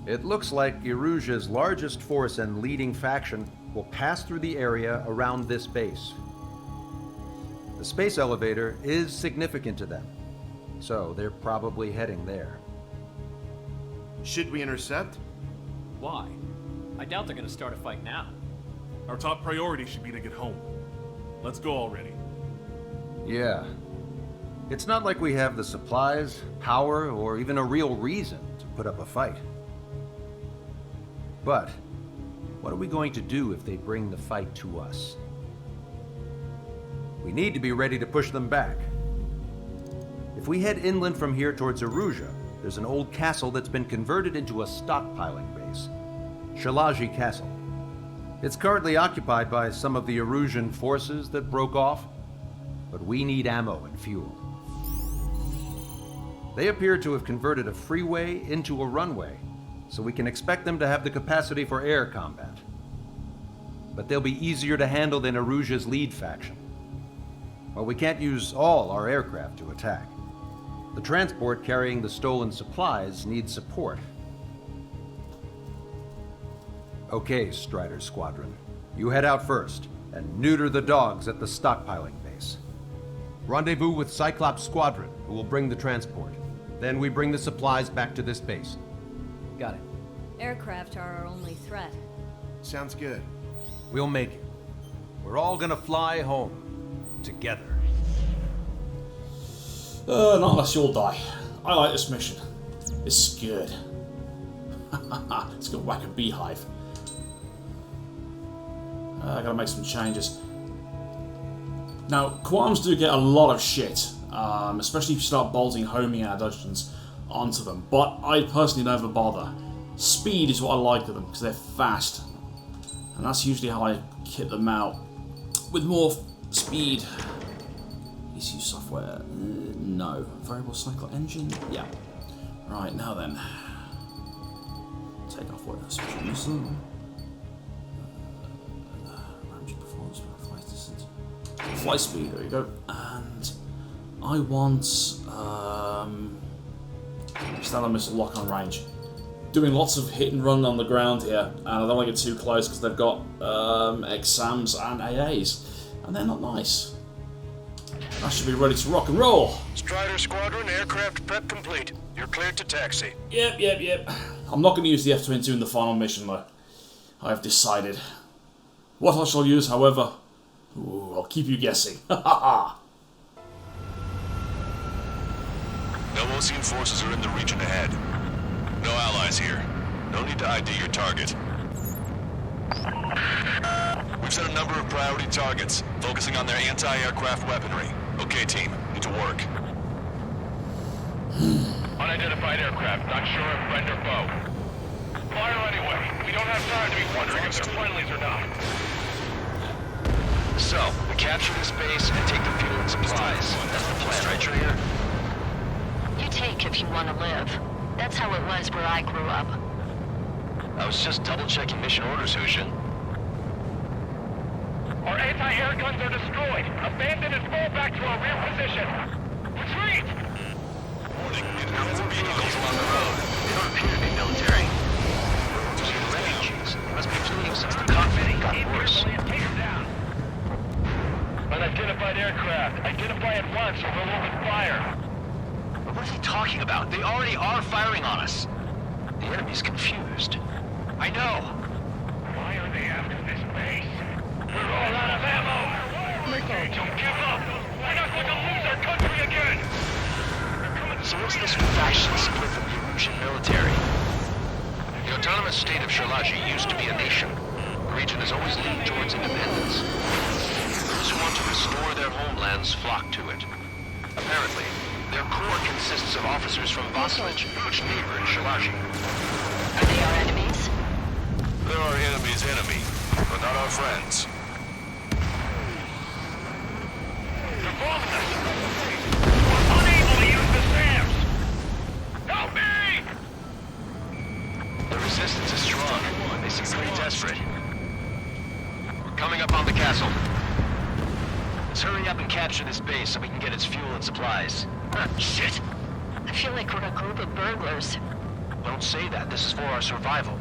It looks like Erusia's largest force and leading faction will pass through the area around this base. The space elevator is significant to them, so they're probably heading there. Should we intercept? Why? I doubt they're gonna start a fight now. Our top priority should be to get home. Let's go already. Yeah. It's not like we have the supplies, power, or even a real reason to put up a fight. But, what are we going to do if they bring the fight to us? We need to be ready to push them back. If we head inland from here towards Erusia, there's an old castle that's been converted into a stockpiling base. Shalaji Castle. It's currently occupied by some of the Erusian forces that broke off, but we need ammo and fuel. They appear to have converted a freeway into a runway, so we can expect them to have the capacity for air combat. But they'll be easier to handle than Erusia's lead faction. While we can't use all our aircraft to attack, the transport carrying the stolen supplies needs support. Okay, Strider Squadron. You head out first, and neuter the dogs at the stockpiling base. Rendezvous with Cyclops Squadron, who will bring the transport. Then we bring the supplies back to this base. Got it. Aircraft are our only threat. Sounds good. We'll make it. We're all gonna fly home. Together. Not unless you'll die. I like this mission. It's good. It's gonna whack a beehive. I gotta make some changes. Now, qualms do get a lot of shit, especially if you start bolting homing additions onto them, but I personally never bother. Speed is what I like of them, because they're fast. And that's usually how I kit them out. With more speed. ECU software, no. Variable cycle engine, yeah. Right, now then. Take off what special missile. Range performance, flight distance. Flight speed, there you go. And I want standard missile lock on range. Doing lots of hit and run on the ground here, and I don't want to get too close because they've got exams and AAs, and they're not nice. I should be ready to rock and roll. Strider Squadron, aircraft prep complete. You're cleared to taxi. Yep. I'm not going to use the F-22 in the final mission, though. I have decided. What I shall use, however, I'll keep you guessing. Ha ha ha! No Osean forces are in the region ahead. No allies here. No need to ID your target. We've set a number of priority targets, focusing on their anti-aircraft weaponry. Okay, team, get to work. Unidentified aircraft, not sure if friend or foe. Fire anyway. We don't have time to be wondering if they're friendlies or not. So, we capture this base and take the fuel and supplies. That's the plan, right, Trader? You take if you want to live. That's how it was where I grew up. I was just double-checking mission orders, Hushin. Our anti-air guns are destroyed. Abandon and fall back to our rear position. Retreat! More vehicles along the road. They don't appear to be military. Refugees. They must be fleeing since the conflict got worse. Unidentified aircraft. Identify at once or we'll open fire. But what is he talking about? They already are firing on us. The enemy's confused. I know. Why are they after this base? We're all out of ammo. Okay, don't give up. We're not going to lose our country again. So what's this faction split from the Erusian military? The autonomous state of Shalaji used to be a nation. The region has always leaned towards independence. Those who want to restore their homelands flock to it. Apparently, their core consists of officers from Vaslij, which neighbor in Shalaji. Are they our enemies? They're our enemy's enemy, but not our friends. They're following us. We're unable to use the SAMs. Help me! The resistance is strong. They seem pretty desperate. We're coming up on the castle. Let's hurry up and capture this base so we can get its fuel and supplies. Shit! I feel like we're a group of burglars. Don't say that. This is for our survival.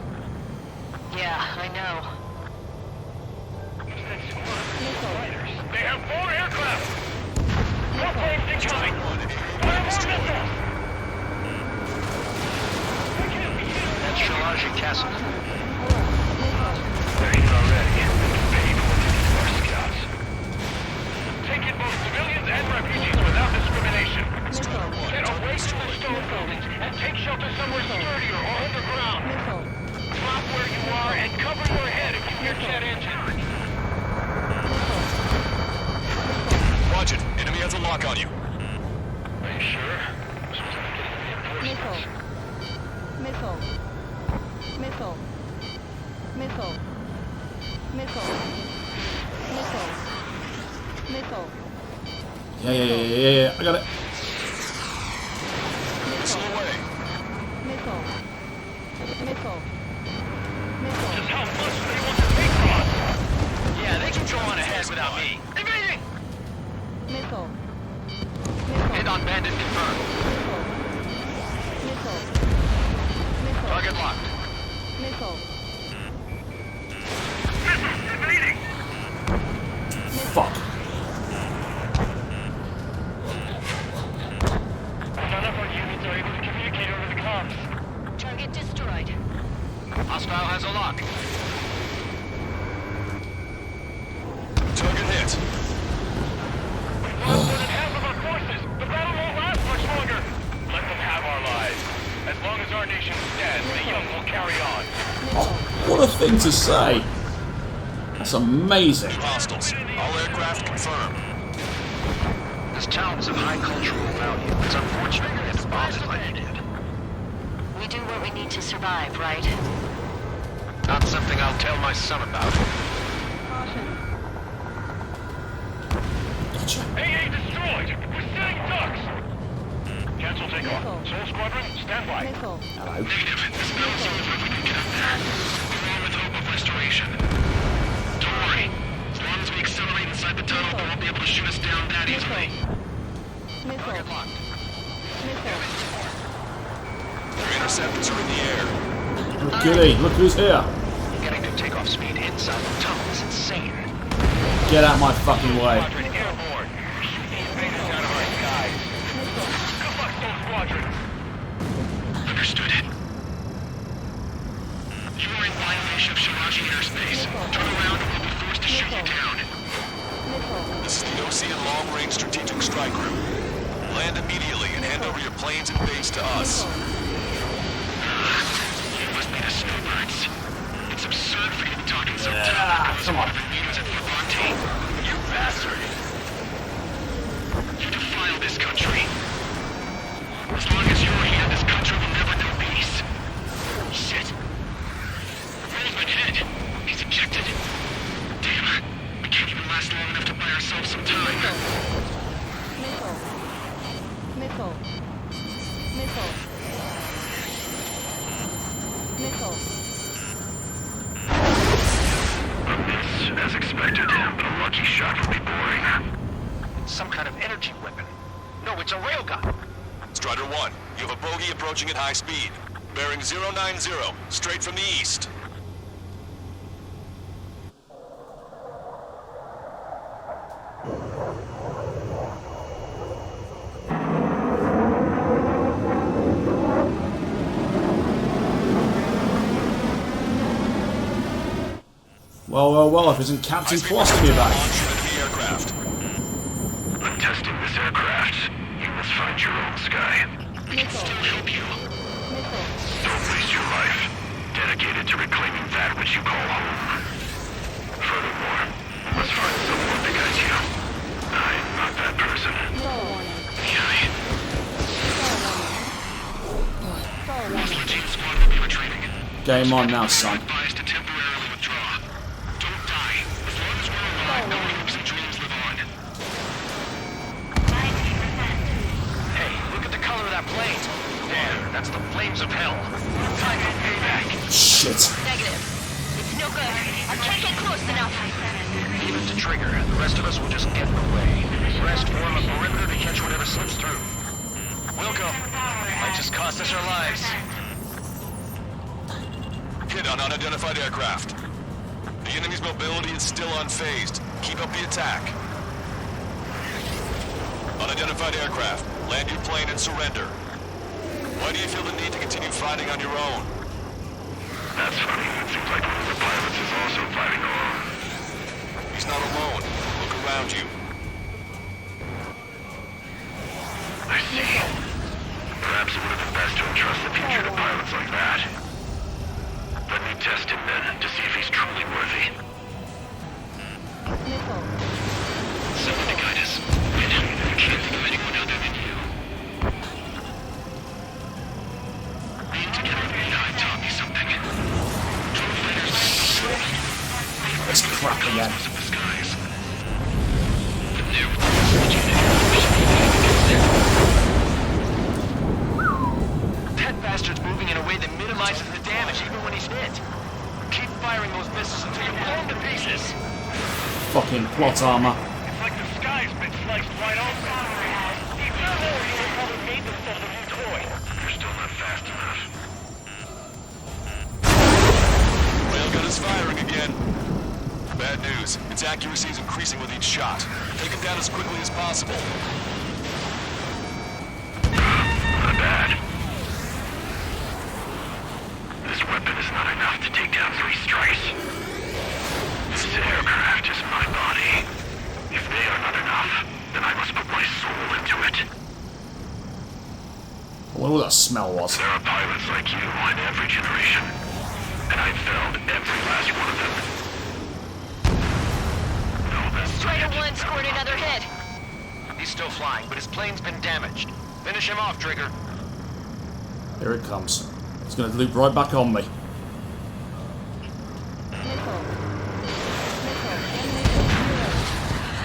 Yeah, I know. They have 4 aircraft! More planes incoming! Fire more missiles! That's Shalaji Castle. They're here already. Pay for our scouts. Take in both civilians and refugees without discrimination. Get away from the stone buildings and take shelter somewhere sturdier or underground. Drop where you are and cover your head if you hear jet engine. Watch it. Enemy has a lock on you. Are you sure? Missile. Missile. Missile. Missile. Missile. Missile. Missile. Yeah. I got it. Missile away. Missile. Missile. Just how much do they want to take from us? Yeah, they can go on ahead without me. Evading! Missile. Hit on bandit confirmed. Missile. Target locked. Missile. Evading! Fuck. None of our units are able to communicate over the comms. Target destroyed. Hostile has a lock. Target hit. We've lost more than half of our forces. The battle won't last much longer. Let them have our lives. As long as our nation stands, the young will carry on. What a thing to say. That's amazing. Hostiles. All aircraft confirmed. This town is of high cultural value. It's unfortunate that it's bombed like it did. We do what we need to survive, right? Not something I'll tell my son about. AA destroyed! We're sitting ducks! Cancel takeoff. Soul Squadron, stand by. Missile. Negative. This doesn't seem as if we can get up there. Along with hope of restoration. Don't worry. As long as we accelerate inside the tunnel, they won't be able to shoot us down that easily. Missile. Missile. Their interceptors are in the air. Look, Gilly, look who's here. Getting to takeoff speed inside the tunnel is insane. Get out my fucking way. Squadron airborne. Shoot the invaders out of our skies. Good luck, Soul Squadron. Understood. You are in violation of Shiraji airspace. Turn around or we'll be forced to shoot you down. This is the Ocean Long Range Strategic Strike Group. Land immediately and hand over your planes and base to us. expected, but a lucky shot would be boring. Some kind of energy weapon. No, it's a railgun. Strider 1, you have a bogey approaching at high speed. Bearing 090, straight from the east. Well, if isn't Captain Colostomy back? I'm testing this aircraft. You must find your own sky. We can still help you. Don't waste your life. Dedicated to reclaiming that which you call home. Furthermore, you must find someone to guide you. I'm not that person. Muscle squad will be retreating. Game on now, son. That's the flames of hell. Time for payback. Shit. Negative. It's no good. I can't get close enough. Leave it to Trigger. The rest of us will just get in the way. The rest form a perimeter to catch whatever slips through. Wilco, might just cost us our lives. Hit on unidentified aircraft. The enemy's mobility is still unfazed. Keep up the attack. Unidentified aircraft. Land your plane and surrender. Why do you feel the need to continue fighting on your own? That's funny. It seems like one of the pilots is also fighting alone. He's not alone. Look around you. I see. Perhaps it would have been best to entrust the future to pilots like that. Let me test him then, to see if he's truly worthy. Someone to guide us. I can't think of anyone other than you. Let's crack again. That bastard's moving in a way that minimizes the damage even when he's hit. Keep firing those missiles until you're blown to pieces. Fucking plot armor. It's like the sky's been sliced wide open. If you're more, you would probably made themselves a new toy. You're still not fast enough. Railgun is firing again. Bad news. Its accuracy is increasing with each shot. Take him down as quickly as possible. Not bad. This weapon is not enough to take down 3 strikes. This aircraft is my body. If they are not enough, then I must put my soul into it. I wonder what that smell was. There are pilots like you in every generation, and I've found every last one of them. Strider 1 scored another hit. He's still flying, but his plane's been damaged. Finish him off, Trigger. Here it comes. It's going to loop right back on me.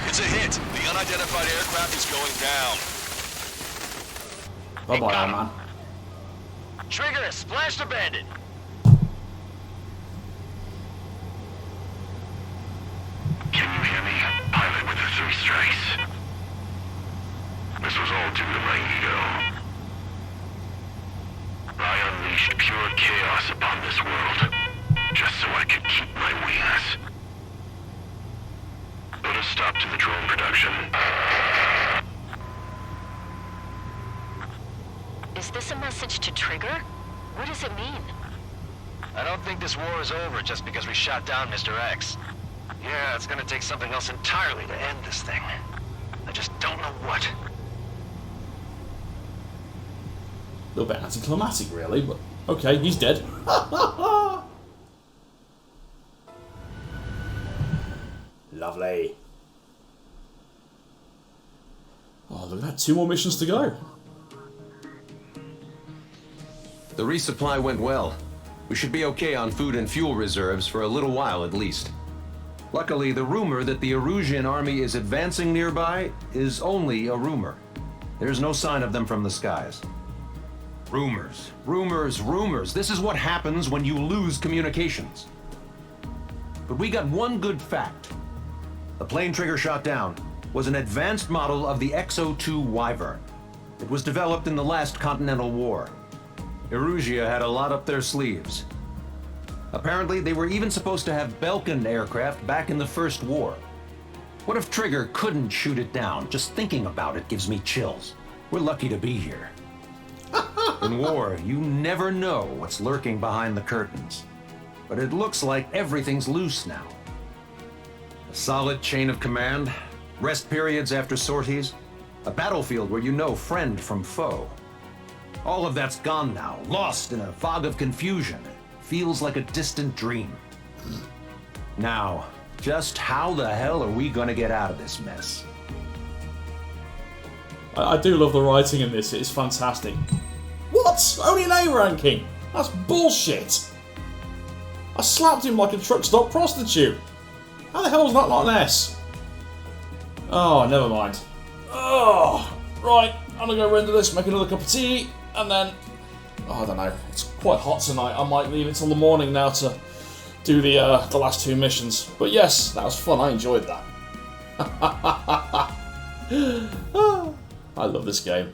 It's a hit. The unidentified aircraft is going down. Bye-bye, Iron Man. Trigger has splashed abandoned. Can you hear me? Pilot with the 3 strikes. This was all due to my ego. I unleashed pure chaos upon this world, just so I could keep my wings. Put a stop to the drone production. Is this a message to Trigger? What does it mean? I don't think this war is over just because we shot down Mr. X. Yeah, it's gonna take something else entirely to end this thing. I just don't know what. A little bit anticlimactic, really, but okay, he's dead. Lovely. Oh, look at that. 2 more missions to go. The resupply went well. We should be okay on food and fuel reserves for a little while at least. Luckily, the rumor that the Erusian army is advancing nearby is only a rumor. There's no sign of them from the skies. Rumors, rumors, rumors. This is what happens when you lose communications. But we got one good fact. The plane Trigger shot down was an advanced model of the XO-2 Wyvern. It was developed in the last Continental War. Erusia had a lot up their sleeves. Apparently, they were even supposed to have Belkin aircraft back in the First War. What if Trigger couldn't shoot it down? Just thinking about it gives me chills. We're lucky to be here. In war, you never know what's lurking behind the curtains. But it looks like everything's loose now. A solid chain of command, rest periods after sorties, a battlefield where you know friend from foe. All of that's gone now, lost in a fog of confusion. Feels like a distant dream. Now, just how the hell are we gonna get out of this mess? I do love the writing in this, it's fantastic. What? Only an A ranking? That's bullshit! I slapped him like a truck stop prostitute! How the hell is that not an S? Oh, never mind. Oh, right, I'm gonna go render this, make another cup of tea, and then... Oh, I don't know, it's quite hot tonight, I might leave it till the morning now to do the last two missions. But yes, that was fun, I enjoyed that. I love this game.